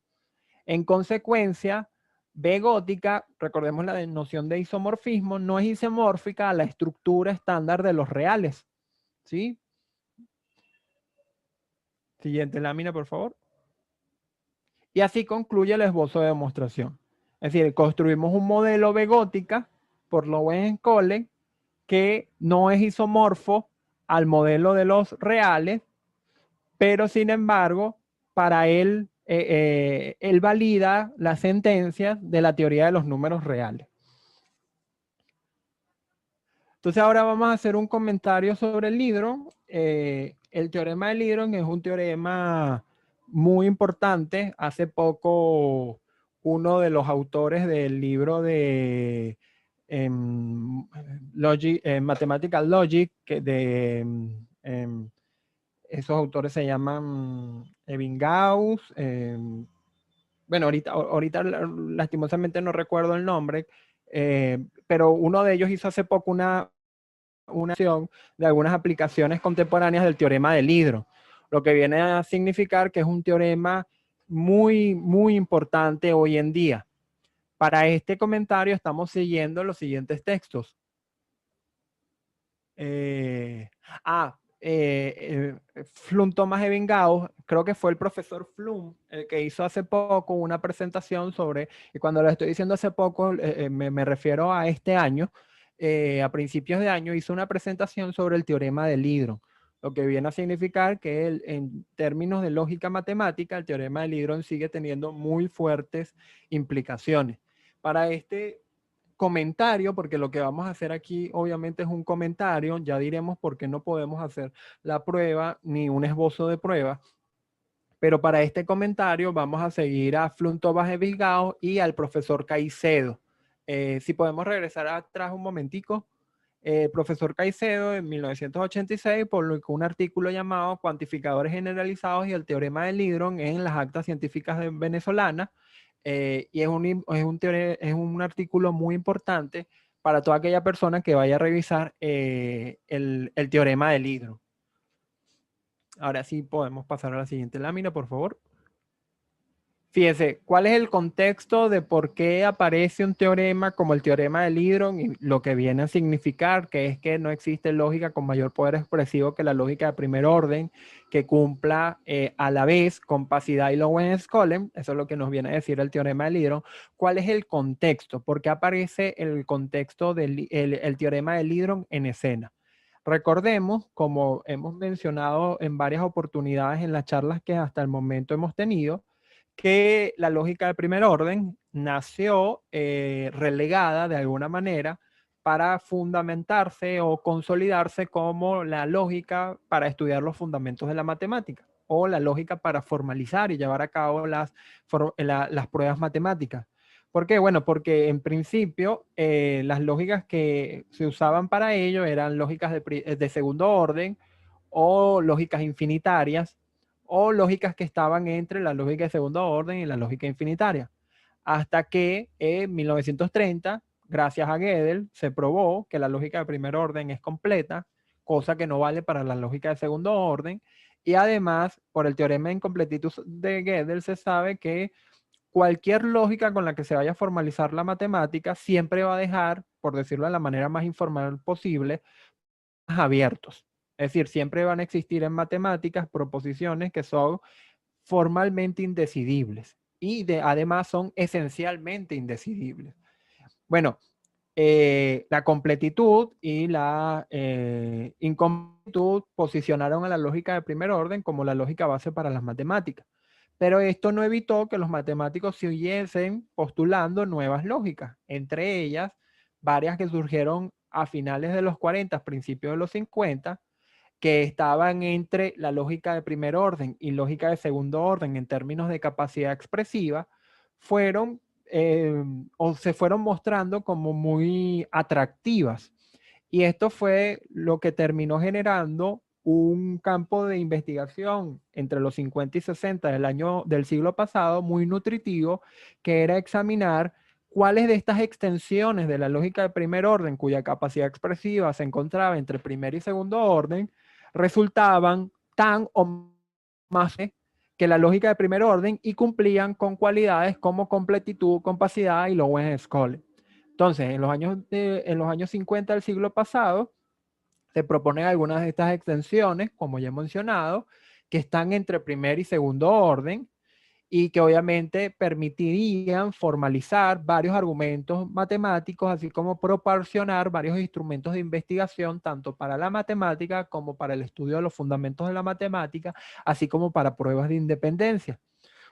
En consecuencia, B gótica, recordemos la noción de isomorfismo, no es isomórfica a la estructura estándar de los reales. ¿Sí? Siguiente lámina, por favor. Y así concluye el esbozo de demostración. Es decir, construimos un modelo B gótica por Lowens-Collins que no es isomorfo al modelo de los reales, pero sin embargo, para él valida las sentencias de la teoría de los números reales. Entonces ahora vamos a hacer un comentario sobre el Lidron. El teorema de Lidron es un teorema muy importante. Hace poco uno de los autores del libro de Mathematical Logic, esos autores se llaman Ebbinghaus. Bueno, ahorita lastimosamente no recuerdo el nombre, pero uno de ellos hizo hace poco una acción de algunas aplicaciones contemporáneas del teorema de Lidron, lo que viene a significar que es un teorema muy, muy importante hoy en día. Para este comentario estamos siguiendo los siguientes textos. Flum Thomas Ebbinghaus, creo que fue el profesor Flum el que hizo hace poco una presentación sobre, y cuando lo estoy diciendo hace poco, me refiero a este año, a principios de año, hizo una presentación sobre el teorema del hidro, lo que viene a significar que en términos de lógica matemática, el teorema del hidro sigue teniendo muy fuertes implicaciones. Para este comentario, porque lo que vamos a hacer aquí obviamente es un comentario, ya diremos por qué no podemos hacer la prueba ni un esbozo de prueba, pero para este comentario vamos a seguir a Flum Thomas Ebbinghaus y al profesor Caicedo. Si podemos regresar atrás un momentico. El profesor Caicedo en 1986 publicó un artículo llamado Cuantificadores generalizados y el teorema del hidrón en las actas científicas venezolanas, y es un artículo muy importante para toda aquella persona que vaya a revisar el teorema del hidrón. Ahora sí podemos pasar a la siguiente lámina, por favor. Fíjense, ¿cuál es el contexto de por qué aparece un teorema como el teorema del hidrón y lo que viene a significar que es que no existe lógica con mayor poder expresivo que la lógica de primer orden que cumpla a la vez compacidad y Lorentz-Collen? Eso es lo que nos viene a decir el teorema del hidrón. ¿Cuál es el contexto? ¿Por qué aparece el contexto del el teorema del hidrón en escena? Recordemos, como hemos mencionado en varias oportunidades en las charlas que hasta el momento hemos tenido, que la lógica de primer orden nació relegada de alguna manera para fundamentarse o consolidarse como la lógica para estudiar los fundamentos de la matemática o la lógica para formalizar y llevar a cabo las pruebas matemáticas. ¿Por qué? Bueno, porque en principio las lógicas que se usaban para ello eran lógicas de segundo orden o lógicas infinitarias, o lógicas que estaban entre la lógica de segundo orden y la lógica infinitaria. Hasta que en 1930, gracias a Gödel, se probó que la lógica de primer orden es completa, cosa que no vale para la lógica de segundo orden. Y además, por el teorema de incompletitud de Gödel, se sabe que cualquier lógica con la que se vaya a formalizar la matemática siempre va a dejar, por decirlo de la manera más informal posible, abiertos. Es decir, siempre van a existir en matemáticas proposiciones que son formalmente indecidibles y además son esencialmente indecidibles. Bueno, la completitud y la incompletitud posicionaron a la lógica de primer orden como la lógica base para las matemáticas. Pero esto no evitó que los matemáticos siguiesen postulando nuevas lógicas, entre ellas varias que surgieron a finales de los 40, principios de los 50, que estaban entre la lógica de primer orden y lógica de segundo orden en términos de capacidad expresiva, fueron o se fueron mostrando como muy atractivas. Y esto fue lo que terminó generando un campo de investigación entre los 50 y 60 del siglo pasado muy nutritivo, que era examinar cuáles de estas extensiones de la lógica de primer orden, cuya capacidad expresiva se encontraba entre primer y segundo orden, resultaban tan o más que la lógica de primer orden y cumplían con cualidades como completitud, compacidad y Lorentz-Collen. Entonces, en los años 50 del siglo pasado, se proponen algunas de estas extensiones, como ya he mencionado, que están entre primer y segundo orden y que obviamente permitirían formalizar varios argumentos matemáticos, así como proporcionar varios instrumentos de investigación, tanto para la matemática como para el estudio de los fundamentos de la matemática, así como para pruebas de independencia.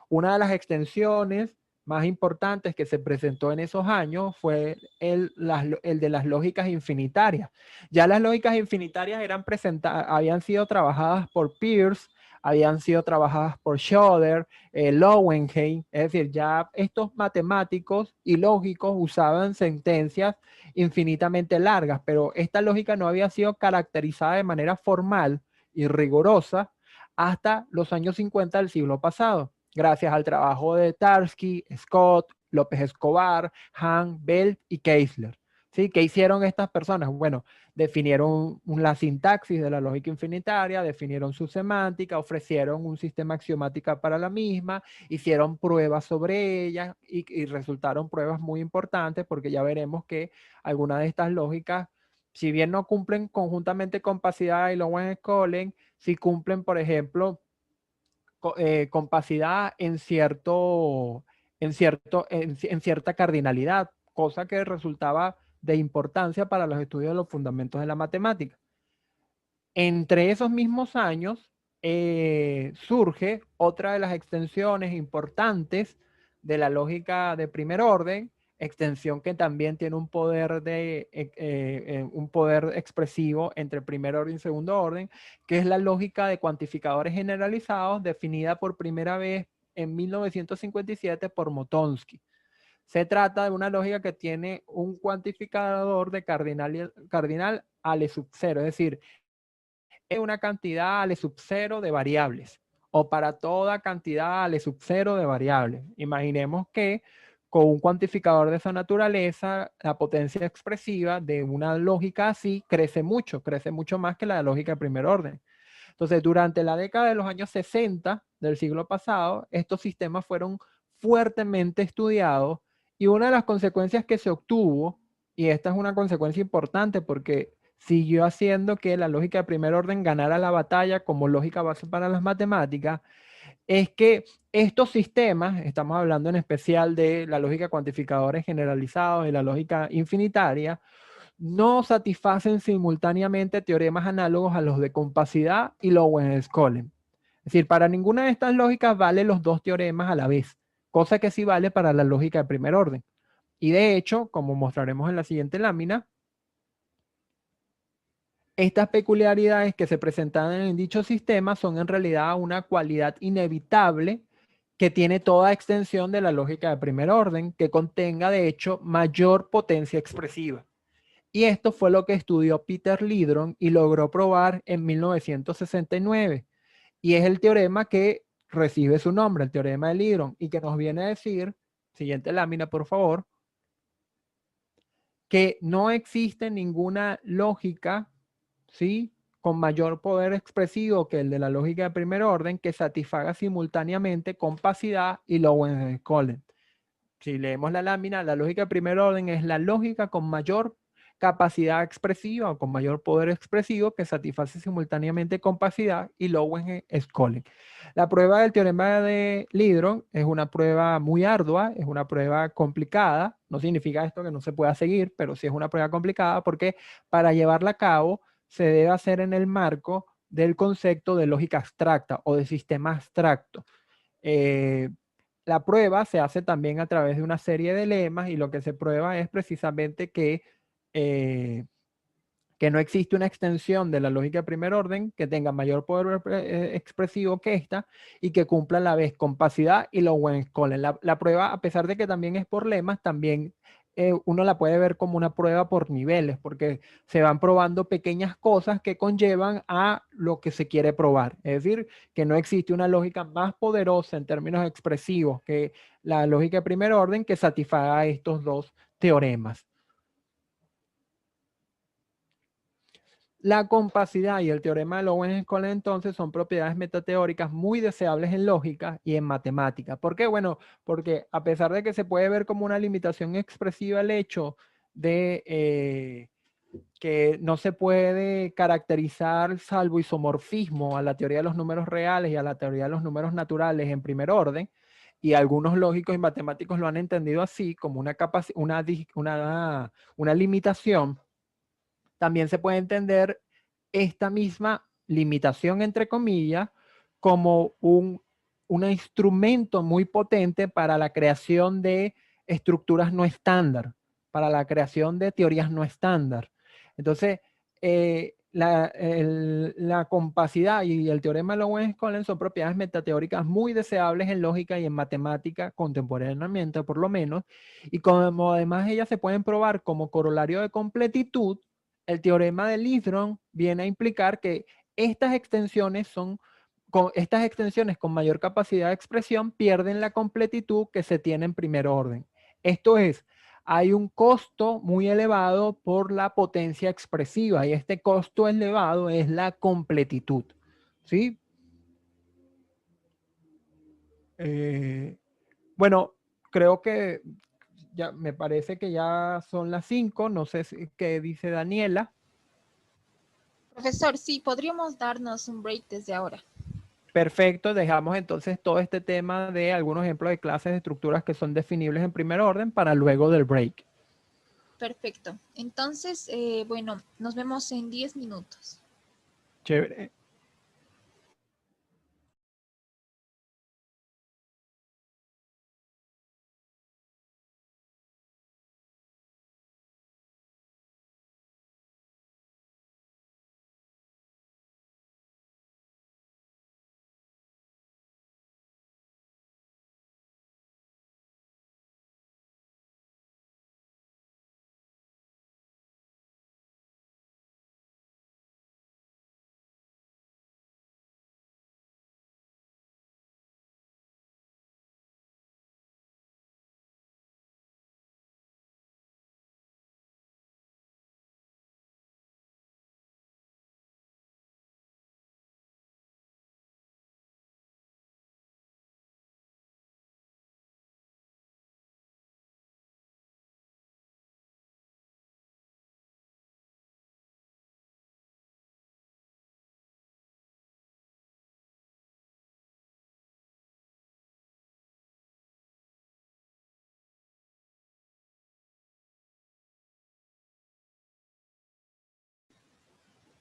Una de las extensiones más importantes que se presentó en esos años fue el de las lógicas infinitarias. Ya las lógicas infinitarias habían sido trabajadas por Peirce, habían sido trabajadas por Schroeder, Lowenheim, es decir, ya estos matemáticos y lógicos usaban sentencias infinitamente largas, pero esta lógica no había sido caracterizada de manera formal y rigurosa hasta los años 50 del siglo pasado, gracias al trabajo de Tarski, Scott, López Escobar, Hahn, Bell y Keisler. ¿Sí? ¿Qué hicieron estas personas? Bueno, definieron la sintaxis de la lógica infinitaria, definieron su semántica, ofrecieron un sistema axiomático para la misma, hicieron pruebas sobre ella y resultaron pruebas muy importantes porque ya veremos que algunas de estas lógicas si bien no cumplen conjuntamente compacidad y Lowen-Scolen, sí cumplen, por ejemplo, compacidad en cierta cardinalidad, cosa que resultaba de importancia para los estudios de los fundamentos de la matemática. Entre esos mismos años surge otra de las extensiones importantes de la lógica de primer orden, extensión que también tiene un poder, un poder expresivo entre primer orden y segundo orden, que es la lógica de cuantificadores generalizados definida por primera vez en 1957 por Motonsky. Se trata de una lógica que tiene un cuantificador de cardinal Ale sub 0, es decir, es una cantidad Ale sub 0 de variables o para toda cantidad Ale sub 0 de variables. Imaginemos que con un cuantificador de esa naturaleza, la potencia expresiva de una lógica así crece mucho más que la lógica de primer orden. Entonces, durante la década de los años 60 del siglo pasado, estos sistemas fueron fuertemente estudiados y una de las consecuencias que se obtuvo, y esta es una consecuencia importante porque siguió haciendo que la lógica de primer orden ganara la batalla como lógica base para las matemáticas, es que estos sistemas, estamos hablando en especial de la lógica de cuantificadores generalizados y la lógica infinitaria, no satisfacen simultáneamente teoremas análogos a los de compacidad y Lowen-Scolen. Es decir, para ninguna de estas lógicas vale los dos teoremas a la vez, cosa que sí vale para la lógica de primer orden. Y de hecho, como mostraremos en la siguiente lámina, estas peculiaridades que se presentan en dicho sistema son en realidad una cualidad inevitable que tiene toda extensión de la lógica de primer orden, que contenga de hecho mayor potencia expresiva. Y esto fue lo que estudió Peter Leedron y logró probar en 1969. Y es el teorema que recibe su nombre, el teorema de Leedron, y que nos viene a decir, siguiente lámina por favor, que no existe ninguna lógica, ¿sí?, con mayor poder expresivo que el de la lógica de primer orden que satisfaga simultáneamente compacidad y Lowen-Scolen. Si leemos la lámina, la lógica de primer orden es la lógica con mayor capacidad expresiva o con mayor poder expresivo que satisface simultáneamente compacidad y Lowen-Scolen. La prueba del teorema de Leedron es una prueba muy ardua, es una prueba complicada. No significa esto que no se pueda seguir, pero sí es una prueba complicada porque para llevarla a cabo se debe hacer en el marco del concepto de lógica abstracta o de sistema abstracto. La prueba se hace también a través de una serie de lemas y lo que se prueba es precisamente que no existe una extensión de la lógica de primer orden que tenga mayor poder expresivo que esta y que cumpla a la vez compacidad y Lowen-Scolen. La prueba, a pesar de que también es por lemas, también uno la puede ver como una prueba por niveles, porque se van probando pequeñas cosas que conllevan a lo que se quiere probar. Es decir, que no existe una lógica más poderosa en términos expresivos que la lógica de primer orden que satisfaga estos dos teoremas. La compacidad y el teorema de Lowen-Scolen entonces son propiedades metateóricas muy deseables en lógica y en matemática. ¿Por qué? Bueno, porque a pesar de que se puede ver como una limitación expresiva el hecho de que no se puede caracterizar salvo isomorfismo a la teoría de los números reales y a la teoría de los números naturales en primer orden, y algunos lógicos y matemáticos lo han entendido así como una limitación, también se puede entender esta misma limitación, entre comillas, como un instrumento muy potente para la creación de estructuras no estándar, para la creación de teorías no estándar. Entonces, la compacidad y el teorema de Lowen-Scolen son propiedades metateóricas muy deseables en lógica y en matemática contemporáneamente, por lo menos, y como además ellas se pueden probar como corolario de completitud, el teorema de Leedron viene a implicar que estas extensiones con mayor capacidad de expresión pierden la completitud que se tiene en primer orden. Esto es, hay un costo muy elevado por la potencia expresiva y este costo elevado es la completitud. ¿Sí? Bueno, creo que ya me parece que ya son las 5. No sé qué dice Daniela. Profesor, sí, podríamos darnos un break desde ahora. Perfecto, dejamos entonces todo este tema de algunos ejemplos de clases de estructuras que son definibles en primer orden para luego del break. Perfecto. Entonces, bueno, nos vemos en 10 minutos. Chévere.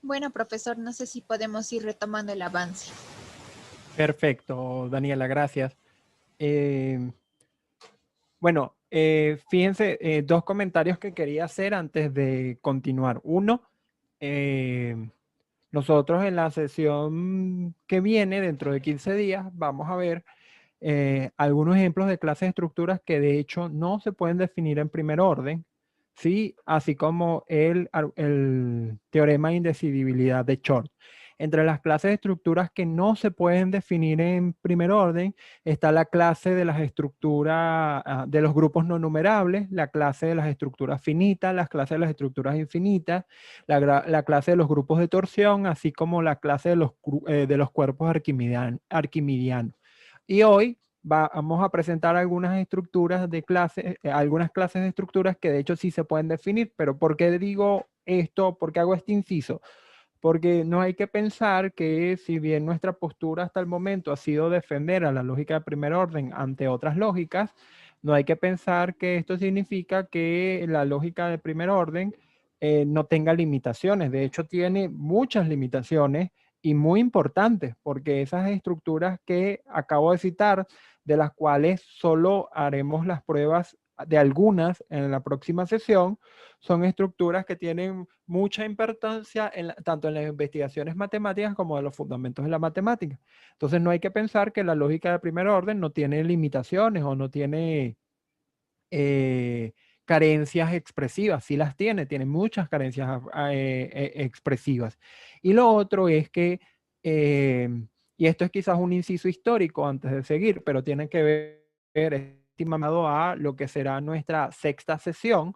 Bueno, profesor, no sé si podemos ir retomando el avance. Perfecto, Daniela, gracias. Bueno, fíjense, dos comentarios que quería hacer antes de continuar. Uno, nosotros en la sesión que viene, dentro de 15 días, vamos a ver algunos ejemplos de clases de estructuras que de hecho no se pueden definir en primer orden, ¿sí? Así como el teorema de indecidibilidad de Short. Entre las clases de estructuras que no se pueden definir en primer orden está la clase de las estructuras de los grupos no numerables, la clase de las estructuras finitas, las clases de las estructuras infinitas, la clase de los grupos de torsión, así como la clase de los cuerpos arquimidianos. Y hoy vamos a presentar algunas estructuras de clases, algunas clases de estructuras que de hecho sí se pueden definir, pero ¿por qué digo esto? ¿Por qué hago este inciso? Porque no hay que pensar que si bien nuestra postura hasta el momento ha sido defender a la lógica de primer orden ante otras lógicas, no hay que pensar que esto significa que la lógica de primer orden no tenga limitaciones. De hecho, tiene muchas limitaciones y muy importantes, porque esas estructuras que acabo de citar, de las cuales solo haremos las pruebas de algunas en la próxima sesión, son estructuras que tienen mucha importancia tanto en las investigaciones matemáticas como en los fundamentos de la matemática. Entonces no hay que pensar que la lógica de primer orden no tiene limitaciones o no tiene carencias expresivas. Sí las tiene muchas carencias expresivas. Y lo otro es que, y esto es quizás un inciso histórico antes de seguir, pero tiene que ver estimado a lo que será nuestra sexta sesión,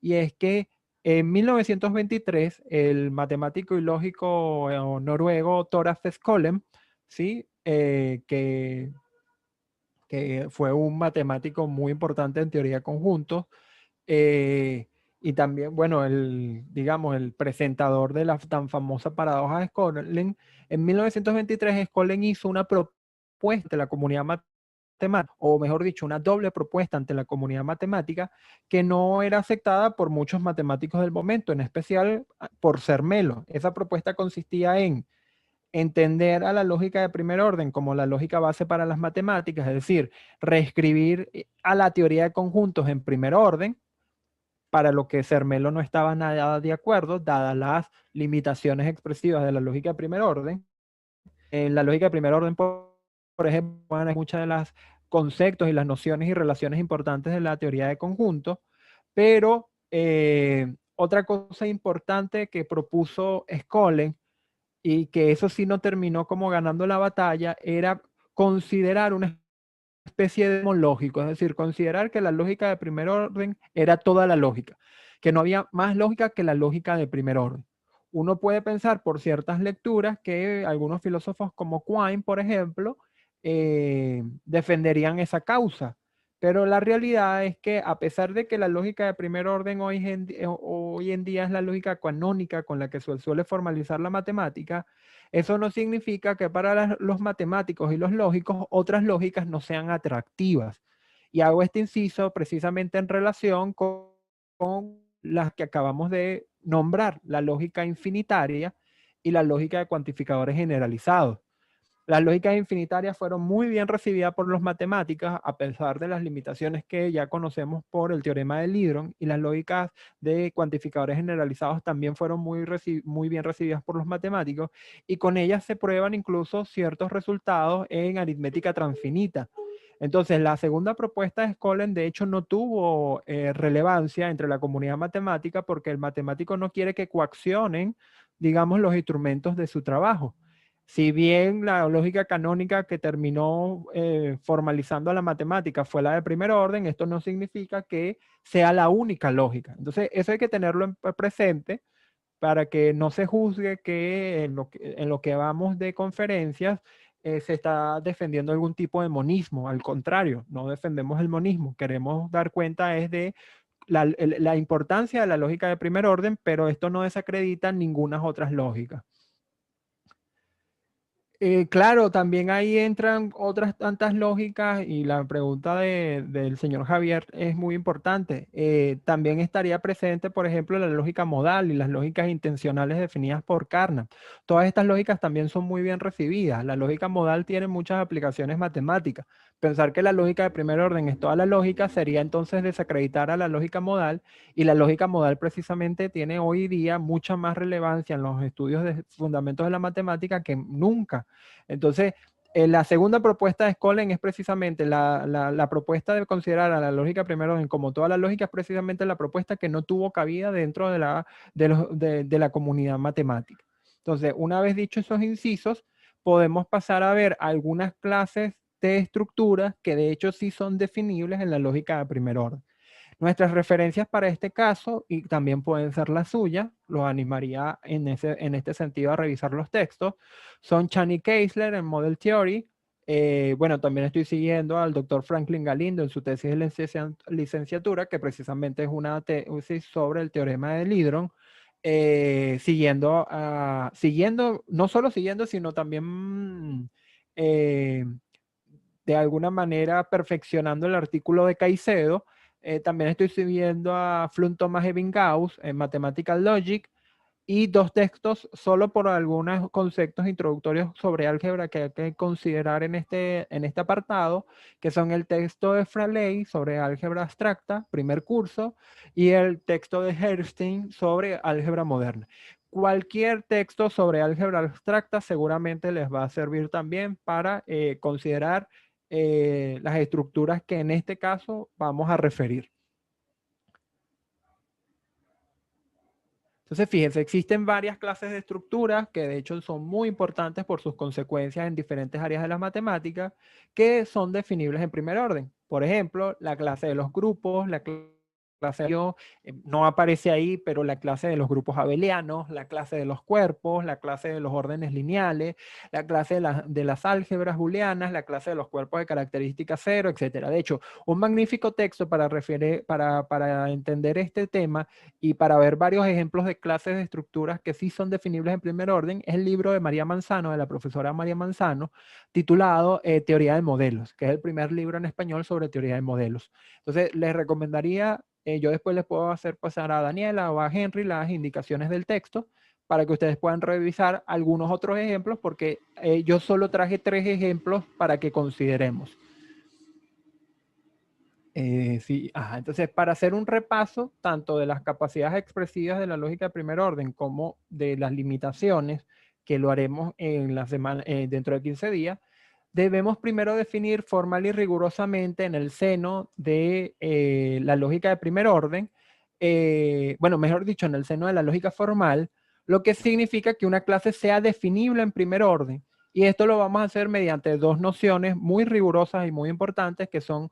y es que en 1923 el matemático y lógico noruego Thoralf Skolem, ¿sí? Que fue un matemático muy importante en teoría de conjuntos, y también, bueno, digamos, el presentador de la tan famosa paradoja de Skolem. En 1923 Skolem hizo una propuesta de la comunidad matemática, o mejor dicho, una doble propuesta ante la comunidad matemática que no era aceptada por muchos matemáticos del momento, en especial por Zermelo. Esa propuesta consistía en entender a la lógica de primer orden como la lógica base para las matemáticas, es decir, reescribir a la teoría de conjuntos en primer orden, para lo que Zermelo no estaba nada de acuerdo, dadas las limitaciones expresivas de la lógica de primer orden. En la lógica de primer orden, por ejemplo, hay muchas de las conceptos y las nociones y relaciones importantes de la teoría de conjuntos, pero otra cosa importante que propuso Skolem, y que eso sí no terminó como ganando la batalla, era considerar una especie de lógico, es decir, considerar que la lógica de primer orden era toda la lógica, que no había más lógica que la lógica de primer orden. Uno puede pensar por ciertas lecturas que algunos filósofos como Quine, por ejemplo, defenderían esa causa, Pero la realidad es que a pesar de que la lógica de primer orden hoy en día es la lógica canónica con la que se suele formalizar la matemática, eso no significa que para los matemáticos y los lógicos otras lógicas no sean atractivas. Y hago este inciso precisamente en relación con las que acabamos de nombrar, la lógica infinitaria y la lógica de cuantificadores generalizados. Las lógicas infinitarias fueron muy bien recibidas por los matemáticos a pesar de las limitaciones que ya conocemos por el teorema de Lidron, y las lógicas de cuantificadores generalizados también fueron muy bien recibidas por los matemáticos, y con ellas se prueban incluso ciertos resultados en aritmética transfinita. Entonces, la segunda propuesta de Skolem de hecho no tuvo relevancia entre la comunidad matemática porque el matemático no quiere que coaccionen, digamos, los instrumentos de su trabajo. Si bien la lógica canónica que terminó formalizando a la matemática fue la de primer orden, esto no significa que sea la única lógica. Entonces, eso hay que tenerlo presente para que no se juzgue que en lo que vamos de conferencias se está defendiendo algún tipo de monismo. Al contrario, no defendemos el monismo. Queremos dar cuenta es de la importancia de la lógica de primer orden, pero esto no desacredita ninguna otras lógicas. Claro, también ahí entran otras tantas lógicas y la pregunta del señor Javier es muy importante. También estaría presente, por ejemplo, la lógica modal y las lógicas intencionales definidas por Carnap. Todas estas lógicas también son muy bien recibidas. La lógica modal tiene muchas aplicaciones matemáticas. Pensar que la lógica de primer orden es toda la lógica sería entonces desacreditar a la lógica modal, y la lógica modal precisamente tiene hoy día mucha más relevancia en los estudios de fundamentos de la matemática que nunca. Entonces, la segunda propuesta de Skolem es precisamente la propuesta de considerar a la lógica primer orden como toda la lógica, es precisamente la propuesta que no tuvo cabida dentro de la comunidad matemática. Entonces, una vez dicho esos incisos, podemos pasar a ver algunas clases de estructuras que de hecho sí son definibles en la lógica de primer orden. Nuestras referencias para este caso, y también pueden ser las suyas, los animaría en este sentido a revisar los textos, son Chan y Keisler en Model Theory. Bueno, también estoy siguiendo al doctor Franklin Galindo en su tesis de licenciatura, que precisamente es una tesis sobre el teorema de Lidron, no solo siguiendo, sino también de alguna manera perfeccionando el artículo de Caicedo. También estoy siguiendo a Flum Thomas Ebbinghaus en Mathematical Logic, y dos textos solo por algunos conceptos introductorios sobre álgebra que hay que considerar en este apartado, que son el texto de Fraley sobre álgebra abstracta, primer curso, y el texto de Herstein sobre álgebra moderna. Cualquier texto sobre álgebra abstracta seguramente les va a servir también para considerar las estructuras que en este caso vamos a referir. Entonces, fíjense, existen varias clases de estructuras que de hecho son muy importantes por sus consecuencias en diferentes áreas de las matemáticas, que son definibles en primer orden. Por ejemplo, la clase de los grupos, la clase no aparece ahí, pero la clase de los grupos abelianos, la clase de los cuerpos, la clase de los órdenes lineales, la clase de las álgebras booleanas, la clase de los cuerpos de característica cero, etc. De hecho, un magnífico texto para entender este tema y para ver varios ejemplos de clases de estructuras que sí son definibles en primer orden es el libro de María Manzano, de la profesora María Manzano, titulado Teoría de modelos, que es el primer libro en español sobre teoría de modelos. Entonces, les recomendaría, yo después les puedo hacer pasar a Daniela o a Henry las indicaciones del texto para que ustedes puedan revisar algunos otros ejemplos, porque yo solo traje 3 ejemplos para que consideremos. Sí, entonces, para hacer un repaso tanto de las capacidades expresivas de la lógica de primer orden como de las limitaciones, que lo haremos en la semana, dentro de 15 días, debemos primero definir formal y rigurosamente en el seno de la lógica de primer orden, bueno, mejor dicho, en el seno de la lógica formal, lo que significa que una clase sea definible en primer orden. Y esto lo vamos a hacer mediante 2 nociones muy rigurosas y muy importantes, que son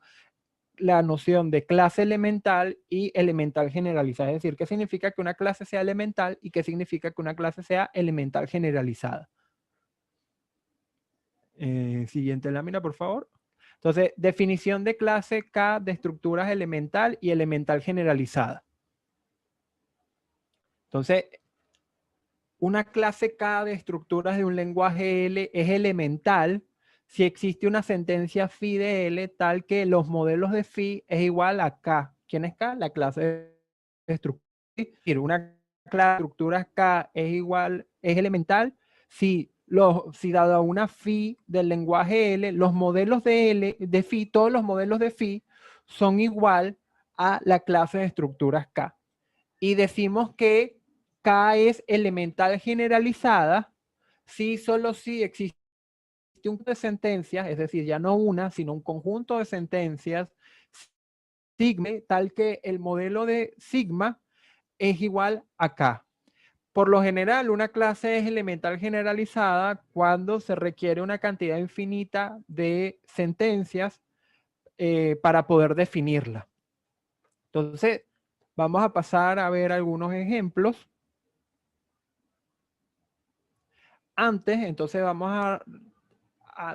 la noción de clase elemental y elemental generalizada. Es decir, ¿qué significa que una clase sea elemental y qué significa que una clase sea elemental generalizada? Siguiente lámina, por favor. Entonces, definición de clase K de estructuras elemental y elemental generalizada. Entonces, una clase K de estructuras de un lenguaje L es elemental si existe una sentencia phi de L tal que los modelos de phi es igual a K. ¿Quién es K? La clase de estructuras. Es decir, una clase de estructuras K es elemental si dado una phi del lenguaje L, los modelos de L, de phi, todos los modelos de phi son igual a la clase de estructuras K. Y decimos que K es elemental generalizada si solo si existe un conjunto de sentencias, es decir, ya no una, sino un conjunto de sentencias sigma, tal que el modelo de sigma es igual a K. Por lo general, una clase es elemental generalizada cuando se requiere una cantidad infinita de sentencias para poder definirla. Entonces, vamos a pasar a ver algunos ejemplos. Antes, entonces vamos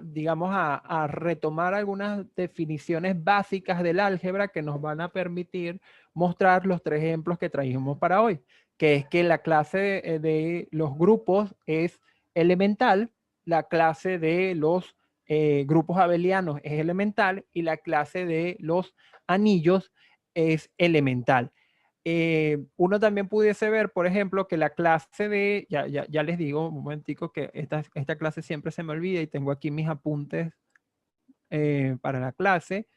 digamos, a retomar algunas definiciones básicas del álgebra que nos van a permitir mostrar los 3 ejemplos que trajimos para hoy, que es que la clase de los grupos es elemental, la clase de los grupos abelianos es elemental y la clase de los anillos es elemental. Uno también pudiese ver, por ejemplo, que la clase de, ya les digo un momentico que esta clase siempre se me olvida y tengo aquí mis apuntes para la clase.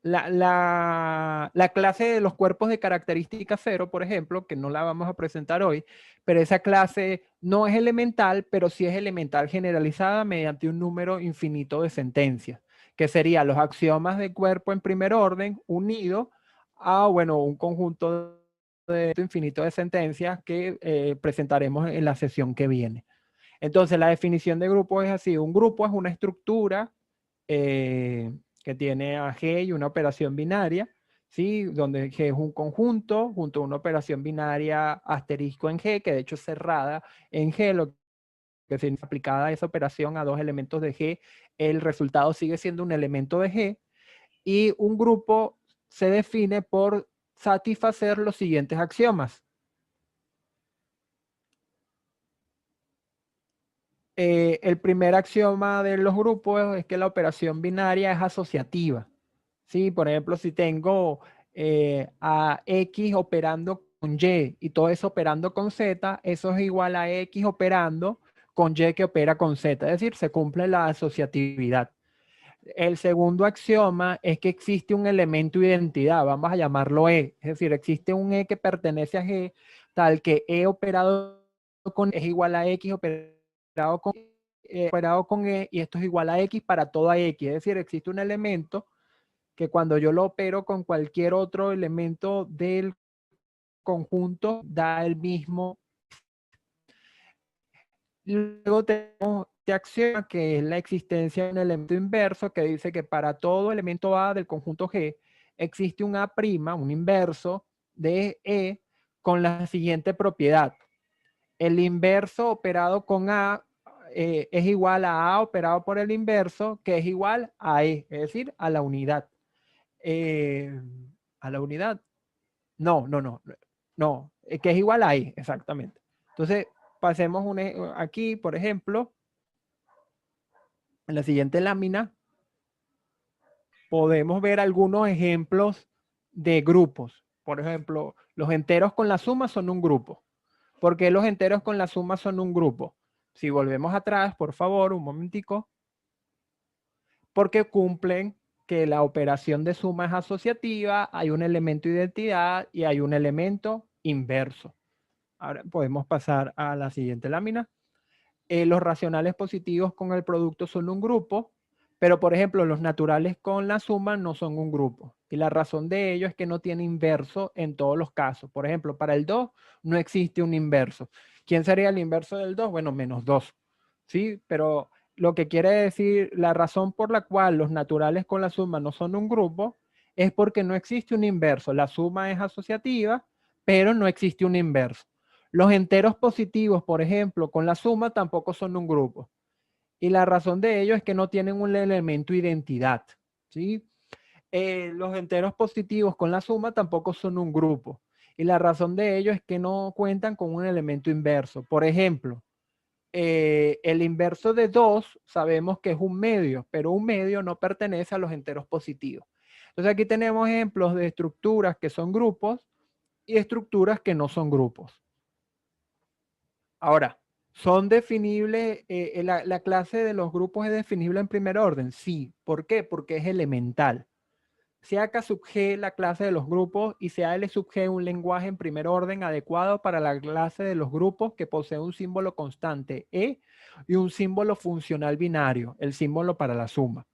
La clase de los cuerpos de característica cero, por ejemplo, que no la vamos a presentar hoy, pero esa clase no es elemental, pero sí es elemental generalizada mediante un número infinito de sentencias, que serían los axiomas de cuerpo en primer orden unido a, bueno, un conjunto de infinito de sentencias que presentaremos en la sesión que viene. Entonces, la definición de grupo es así. Un grupo es una estructura que tiene a G y una operación binaria, ¿sí? Donde G es un conjunto junto a una operación binaria asterisco en G, que de hecho es cerrada en G, lo que significa aplicada esa operación a 2 elementos de G, el resultado sigue siendo un elemento de G, y un grupo se define por satisfacer los siguientes axiomas. El primer axioma de los grupos es que la operación binaria es asociativa. ¿Sí? Por ejemplo, si tengo a X operando con Y y todo eso operando con Z, eso es igual a X operando con Y que opera con Z. Es decir, se cumple la asociatividad. El segundo axioma es que existe un elemento de identidad, vamos a llamarlo E. Es decir, existe un E que pertenece a G, tal que E operado con es igual a X operado con E, y esto es igual a X para toda X. Es decir, existe un elemento que cuando yo lo opero con cualquier otro elemento del conjunto da el mismo. Luego tenemos este axioma que es la existencia de un elemento inverso que dice que para todo elemento A del conjunto G existe un A', un inverso de E con la siguiente propiedad. El inverso operado con A es igual a operado por el inverso, que es igual a E, es decir, a la unidad. A la unidad. No, que es igual a I, exactamente. Entonces, pasemos aquí, por ejemplo, en la siguiente lámina, podemos ver algunos ejemplos de grupos. Por ejemplo, los enteros con la suma son un grupo. ¿Por qué los enteros con la suma son un grupo? Si volvemos atrás, por favor, un momentico. Porque cumplen que la operación de suma es asociativa, hay un elemento de identidad y hay un elemento inverso. Ahora podemos pasar a la siguiente lámina. Los racionales positivos con el producto son un grupo, pero por ejemplo los naturales con la suma no son un grupo. Y la razón de ello es que no tiene inverso en todos los casos. Por ejemplo, para el 2 no existe un inverso. ¿Quién sería el inverso del 2? Bueno, menos 2. ¿Sí? Pero lo que quiere decir, la razón por la cual los naturales con la suma no son un grupo es porque no existe un inverso. La suma es asociativa, pero no existe un inverso. Los enteros positivos, por ejemplo, con la suma tampoco son un grupo. Y la razón de ello es que no tienen un elemento identidad, ¿sí? Los enteros positivos con la suma tampoco son un grupo. Y la razón de ello es que no cuentan con un elemento inverso. Por ejemplo, el inverso de 2 sabemos que es un medio, pero un medio no pertenece a los enteros positivos. Entonces aquí tenemos ejemplos de estructuras que son grupos y estructuras que no son grupos. Ahora, ¿son definibles? La clase de los grupos es definible en primer orden. Sí. ¿Por qué? Porque es elemental. Sea K sub G la clase de los grupos y sea L sub G un lenguaje en primer orden adecuado para la clase de los grupos que posee un símbolo constante E y un símbolo funcional binario, el símbolo para la suma.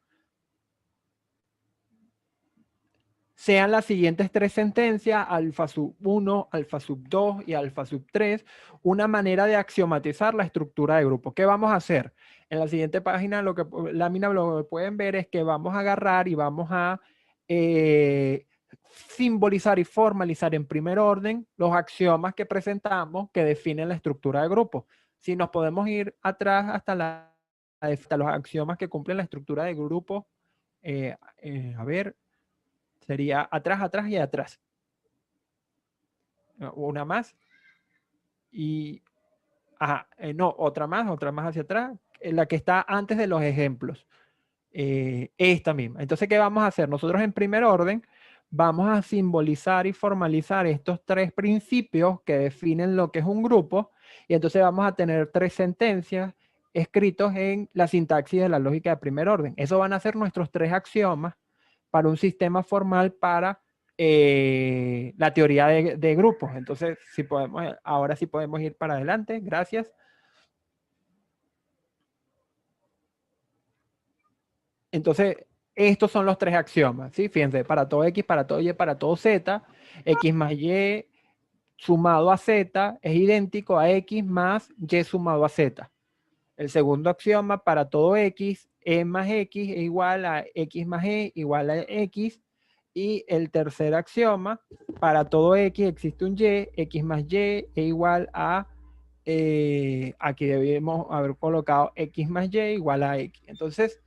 Sean las siguientes tres sentencias, alfa sub 1, alfa sub 2 y alfa sub 3, una manera de axiomatizar la estructura de grupo. ¿Qué vamos a hacer? En la siguiente página, lámina, lo que pueden ver es que vamos a agarrar y vamos a simbolizar y formalizar en primer orden los axiomas que presentamos que definen la estructura de grupo. Si nos podemos ir atrás hasta los axiomas que cumplen la estructura de grupo, a ver, sería atrás, atrás y atrás. Una más. Y, no, otra más hacia atrás. La que está antes de los ejemplos. Esta misma. Entonces, ¿qué vamos a hacer? Nosotros en primer orden vamos a simbolizar y formalizar estos tres principios que definen lo que es un grupo. Y entonces vamos a tener tres sentencias escritos en la sintaxis de la lógica de primer orden. Eso van a ser nuestros tres axiomas para un sistema formal para la teoría de grupos. Entonces, si podemos, ahora sí podemos ir para adelante. Gracias. Entonces, estos son los tres axiomas, ¿sí? Fíjense, para todo X, para todo Y, para todo Z, X más Y sumado a Z es idéntico a X más Y sumado a Z. El segundo axioma, para todo X, E más X es igual a X más E igual a X. Y el tercer axioma, para todo X existe un Y, X más Y es igual a, aquí debemos haber colocado X más Y igual a X. Entonces,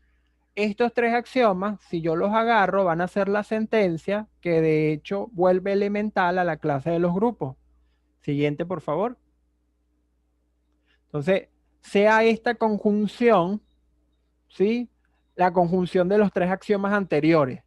estos tres axiomas, si yo los agarro, van a ser la sentencia que de hecho vuelve elemental a la clase de los grupos. Siguiente, por favor. Entonces, sea esta conjunción, ¿sí? La conjunción de los tres axiomas anteriores.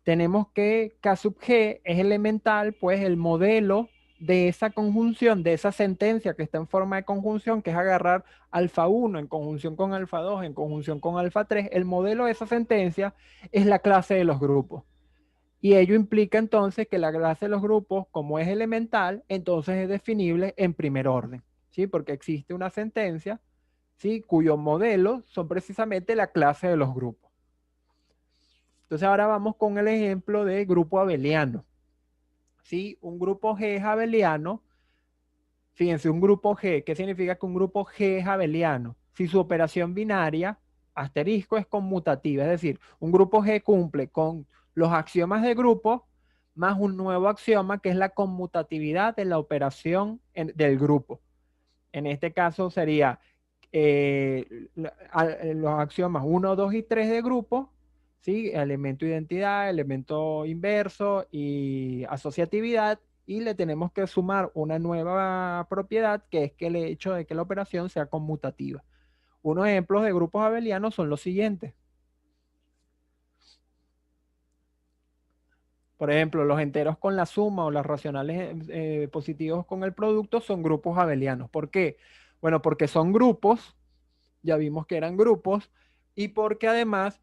Tenemos que K sub G es elemental, pues el modelo de esa conjunción, de esa sentencia que está en forma de conjunción, que es agarrar alfa 1 en conjunción con alfa 2, en conjunción con alfa 3, el modelo de esa sentencia es la clase de los grupos. Y ello implica entonces que la clase de los grupos, como es elemental, entonces es definible en primer orden, ¿sí? Porque existe una sentencia, ¿sí? Cuyos modelos son precisamente la clase de los grupos. Entonces ahora vamos con el ejemplo de grupo abeliano. ¿Sí? Un grupo G es abeliano. Fíjense, un grupo G, ¿qué significa que un grupo G es abeliano? Si su operación binaria, asterisco, es conmutativa, es decir, un grupo G cumple con los axiomas de grupo más un nuevo axioma que es la conmutatividad de la operación del grupo. En este caso sería los axiomas 1, 2 y 3 de grupo, ¿sí? Elemento identidad, elemento inverso y asociatividad, y le tenemos que sumar una nueva propiedad que es que el hecho de que la operación sea conmutativa. Unos ejemplos de grupos abelianos son los siguientes. Por ejemplo, los enteros con la suma o las racionales positivos con el producto son grupos abelianos. ¿Por qué? Bueno, porque son grupos, ya vimos que eran grupos, y porque además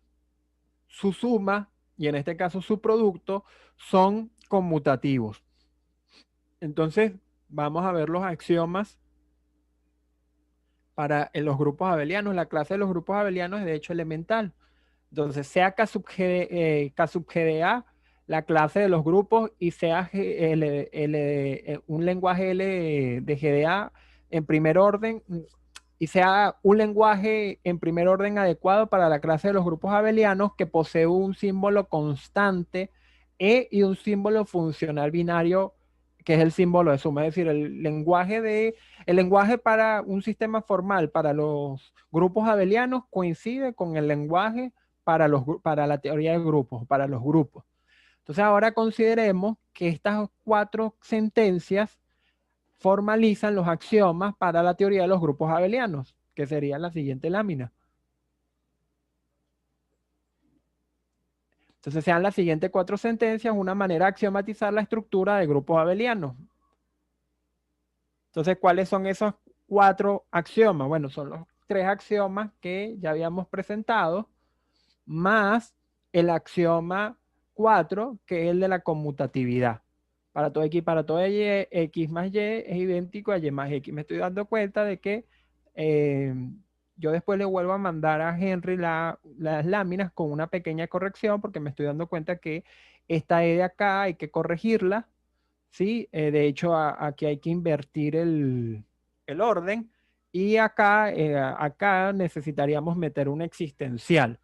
su suma, y en este caso su producto, son conmutativos. Entonces, vamos a ver los axiomas para los grupos abelianos. La clase de los grupos abelianos es de hecho elemental. Entonces, sea K sub G de A, la clase de los grupos, y sea un lenguaje L de GDA en primer orden, y sea un lenguaje en primer orden adecuado para la clase de los grupos abelianos que posee un símbolo constante E y un símbolo funcional binario que es el símbolo de suma. Es decir, el lenguaje para un sistema formal para los grupos abelianos coincide con el lenguaje para la teoría de grupos, para los grupos. Entonces ahora consideremos que estas 4 sentencias formalizan los axiomas para la teoría de los grupos abelianos, que sería la siguiente lámina. Entonces sean las siguientes 4 sentencias una manera de axiomatizar la estructura de grupos abelianos. Entonces, ¿cuáles son esos 4 axiomas? Bueno, son los 3 axiomas que ya habíamos presentado, más el axioma 4, que es el de la conmutatividad. Para todo X, para todo Y, X más Y es idéntico a Y más X. Me estoy dando cuenta de que yo después le vuelvo a mandar a Henry las láminas con una pequeña corrección, porque me estoy dando cuenta que esta E de acá hay que corregirla. ¿Sí? De hecho, aquí hay que invertir el orden, y acá necesitaríamos meter un existencial.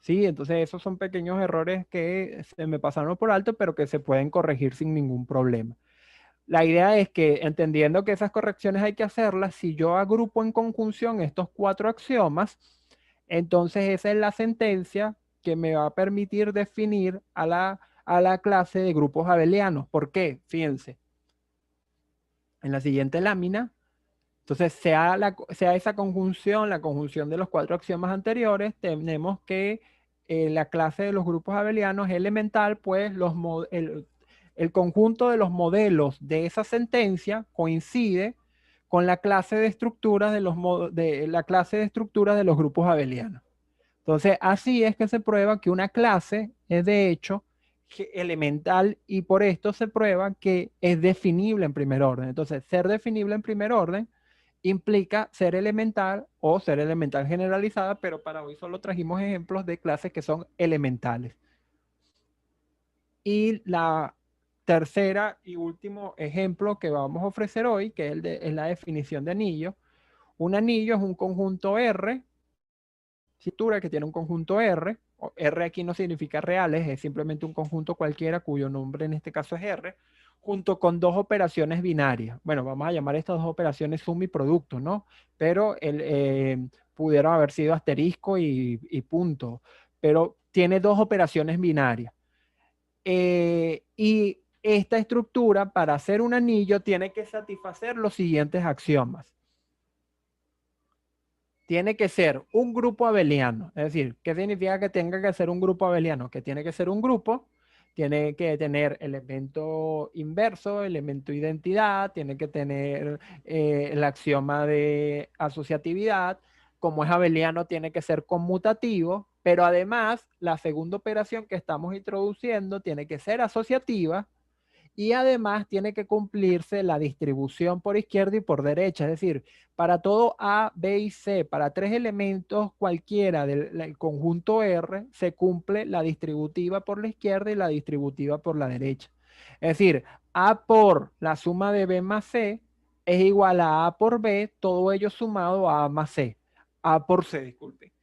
¿Sí? Entonces esos son pequeños errores que se me pasaron por alto, pero que se pueden corregir sin ningún problema. La idea es que, entendiendo que esas correcciones hay que hacerlas, si yo agrupo en conjunción estos 4 axiomas, entonces esa es la sentencia que me va a permitir definir a la clase de grupos abelianos. ¿Por qué? Fíjense. En la siguiente lámina, entonces sea esa conjunción, la conjunción de los 4 axiomas anteriores, tenemos que la clase de los grupos abelianos es elemental, pues el conjunto de los modelos de esa sentencia coincide con la clase de estructuras de los grupos abelianos. Entonces, así es que se prueba que una clase es de hecho elemental, y por esto se prueba que es definible en primer orden. Entonces, ser definible en primer orden implica ser elemental o ser elemental generalizada, pero para hoy solo trajimos ejemplos de clases que son elementales. Y la tercera y último ejemplo que vamos a ofrecer hoy, que es la definición de anillo. Un anillo es un conjunto R, que tiene un conjunto R. R aquí no significa reales, es simplemente un conjunto cualquiera cuyo nombre en este caso es R, junto con 2 operaciones binarias. Bueno, vamos a llamar estas 2 operaciones suma y producto, ¿no? Pero pudieron haber sido asterisco y punto, pero tiene 2 operaciones binarias. Y esta estructura, para hacer un anillo, tiene que satisfacer los siguientes axiomas. Tiene que ser un grupo abeliano. Es decir, ¿qué significa que tenga que ser un grupo abeliano? Que tiene que ser un grupo, tiene que tener elemento inverso, elemento identidad, tiene que tener el axioma de asociatividad. Como es abeliano, tiene que ser conmutativo, pero además la segunda operación que estamos introduciendo tiene que ser asociativa, y además tiene que cumplirse la distribución por izquierda y por derecha. Es decir, para todo A, B y C, para 3 elementos cualquiera del conjunto R, se cumple la distributiva por la izquierda y la distributiva por la derecha. Es decir, A por la suma de B más C es igual a A por B, todo ello sumado a A más C. A por C, disculpe.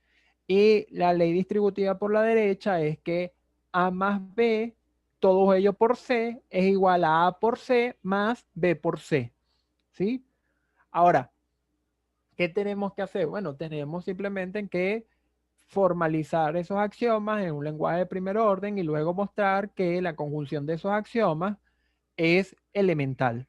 Y la ley distributiva por la derecha es que A más B, todo ello por C, es igual a A por C más B por C. ¿Sí? Ahora, ¿qué tenemos que hacer? Bueno, tenemos simplemente que formalizar esos axiomas en un lenguaje de primer orden y luego mostrar que la conjunción de esos axiomas es elemental.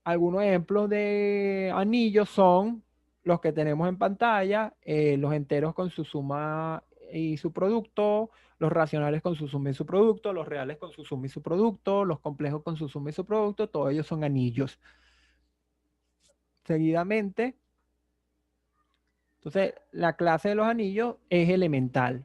Algunos ejemplos de anillos son los que tenemos en pantalla: los enteros con su suma y su producto, los racionales con su suma y su producto, los reales con su suma y su producto, los complejos con su suma y su producto, todos ellos son anillos. Seguidamente, entonces, la clase de los anillos es elemental.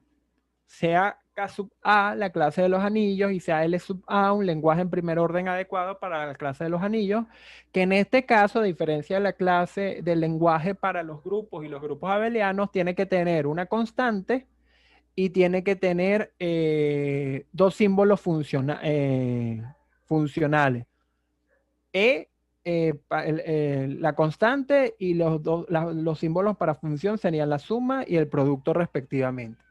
Sea K sub A la clase de los anillos y sea L sub A un lenguaje en primer orden adecuado para la clase de los anillos, que en este caso, a diferencia de la clase del lenguaje para los grupos y los grupos abelianos, tiene que tener una constante y tiene que tener 2 símbolos funcionales. La constante y los símbolos para función serían la suma y el producto respectivamente.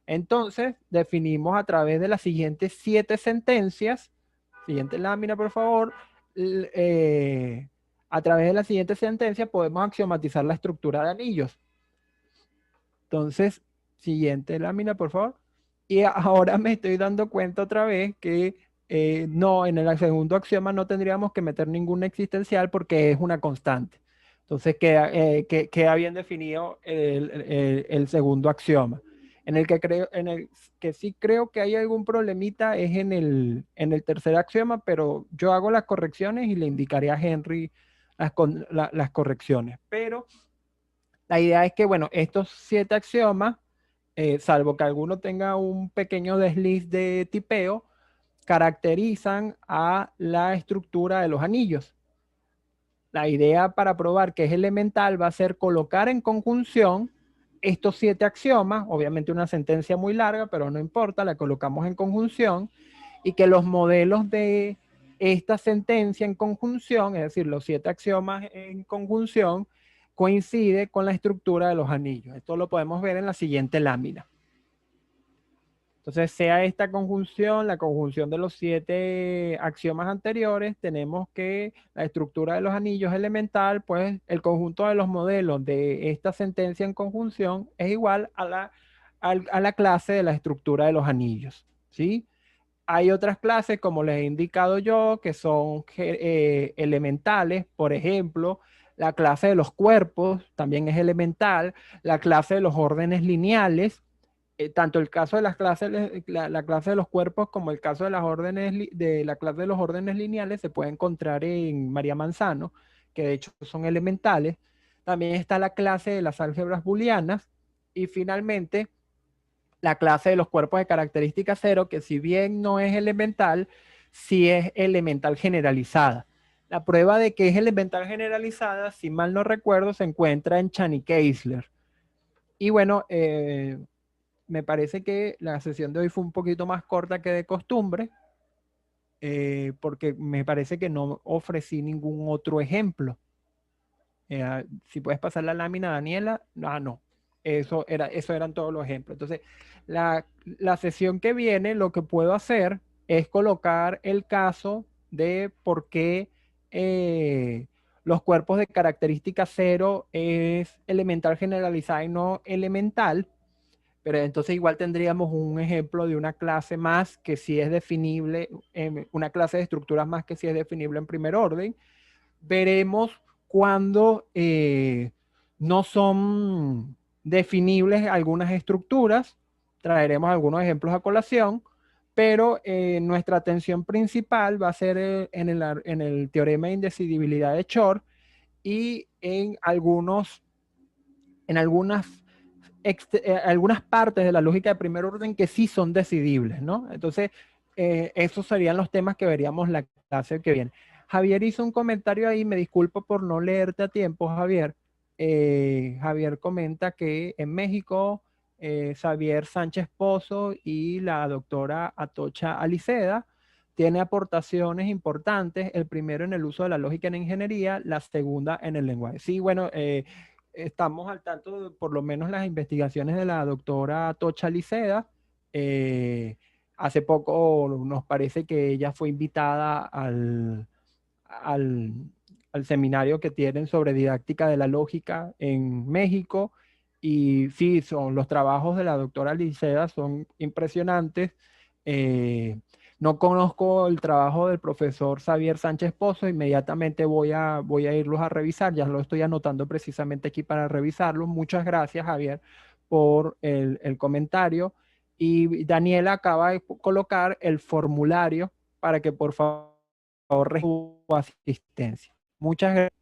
Entonces, definimos a través de las siguientes 7 sentencias, siguiente lámina, por favor, a través de la siguiente sentencia podemos axiomatizar la estructura de anillos. Entonces, siguiente lámina, por favor. Y ahora me estoy dando cuenta otra vez que no, en el segundo axioma no tendríamos que meter ningún existencial porque es una constante. Entonces queda bien definido el segundo axioma. En el que sí creo que hay algún problemita es en el tercer axioma, pero yo hago las correcciones y le indicaré a Henry las correcciones. Pero la idea es que, bueno, estos 7 axiomas, salvo que alguno tenga un pequeño desliz de tipeo, caracterizan a la estructura de los anillos. La idea para probar que es elemental va a ser colocar en conjunción estos 7 axiomas, obviamente una sentencia muy larga, pero no importa, la colocamos en conjunción, y que los modelos de esta sentencia en conjunción, es decir, los 7 axiomas en conjunción, coincide con la estructura de los anillos. Esto lo podemos ver en la siguiente lámina. Entonces, sea esta conjunción, la conjunción de los 7 axiomas anteriores, tenemos que la estructura de los anillos elemental, pues el conjunto de los modelos de esta sentencia en conjunción es igual a la clase de la estructura de los anillos, ¿sí? Hay otras clases, como les he indicado yo, que son elementales. Por ejemplo, la clase de los cuerpos también es elemental. La clase de los órdenes lineales, tanto el caso de las clases, la clase de los cuerpos como el caso de las órdenes de la clase de los órdenes lineales se puede encontrar en María Manzano, que de hecho son elementales. También está la clase de las álgebras booleanas y finalmente la clase de los cuerpos de característica cero, que si bien no es elemental, sí es elemental generalizada. La prueba de que es elemental generalizada, si mal no recuerdo, se encuentra en Chani-Kessler. Y bueno, me parece que la sesión de hoy fue un poquito más corta que de costumbre, porque me parece que no ofrecí ningún otro ejemplo. Si puedes pasar la lámina, Daniela. No. Eso eran todos los ejemplos. Entonces, la sesión que viene, lo que puedo hacer es colocar el caso de por qué los cuerpos de característica cero es elemental generalizada y no elemental. Pero entonces igual tendríamos un ejemplo de una clase más que sí es definible, una clase de estructuras más que sí es definible en primer orden. Veremos cuando no son definibles algunas estructuras, traeremos algunos ejemplos a colación, pero nuestra atención principal va a ser en el teorema de indecidibilidad de Shor y en algunas partes de la lógica de primer orden que sí son decidibles, ¿no? Entonces, esos serían los temas que veríamos la clase que viene. Javier hizo un comentario ahí, me disculpo por no leerte a tiempo, Javier. Javier comenta que en México, Xavier Sánchez Pozo y la doctora Atocha Aliceda tiene aportaciones importantes, el primero en el uso de la lógica en ingeniería, la segunda en el lenguaje. Sí, bueno, estamos al tanto de por lo menos las investigaciones de la doctora Tocha Liceda. Hace poco nos parece que ella fue invitada al seminario que tienen sobre didáctica de la lógica en México. Y sí, los trabajos de la doctora Liceda son impresionantes. No conozco el trabajo del profesor Xavier Sánchez Pozo, inmediatamente voy a irlos a revisar, ya lo estoy anotando precisamente aquí para revisarlos. Muchas gracias, Javier, por el comentario. Y Daniela acaba de colocar el formulario para que por favor reciba su asistencia. Muchas gracias.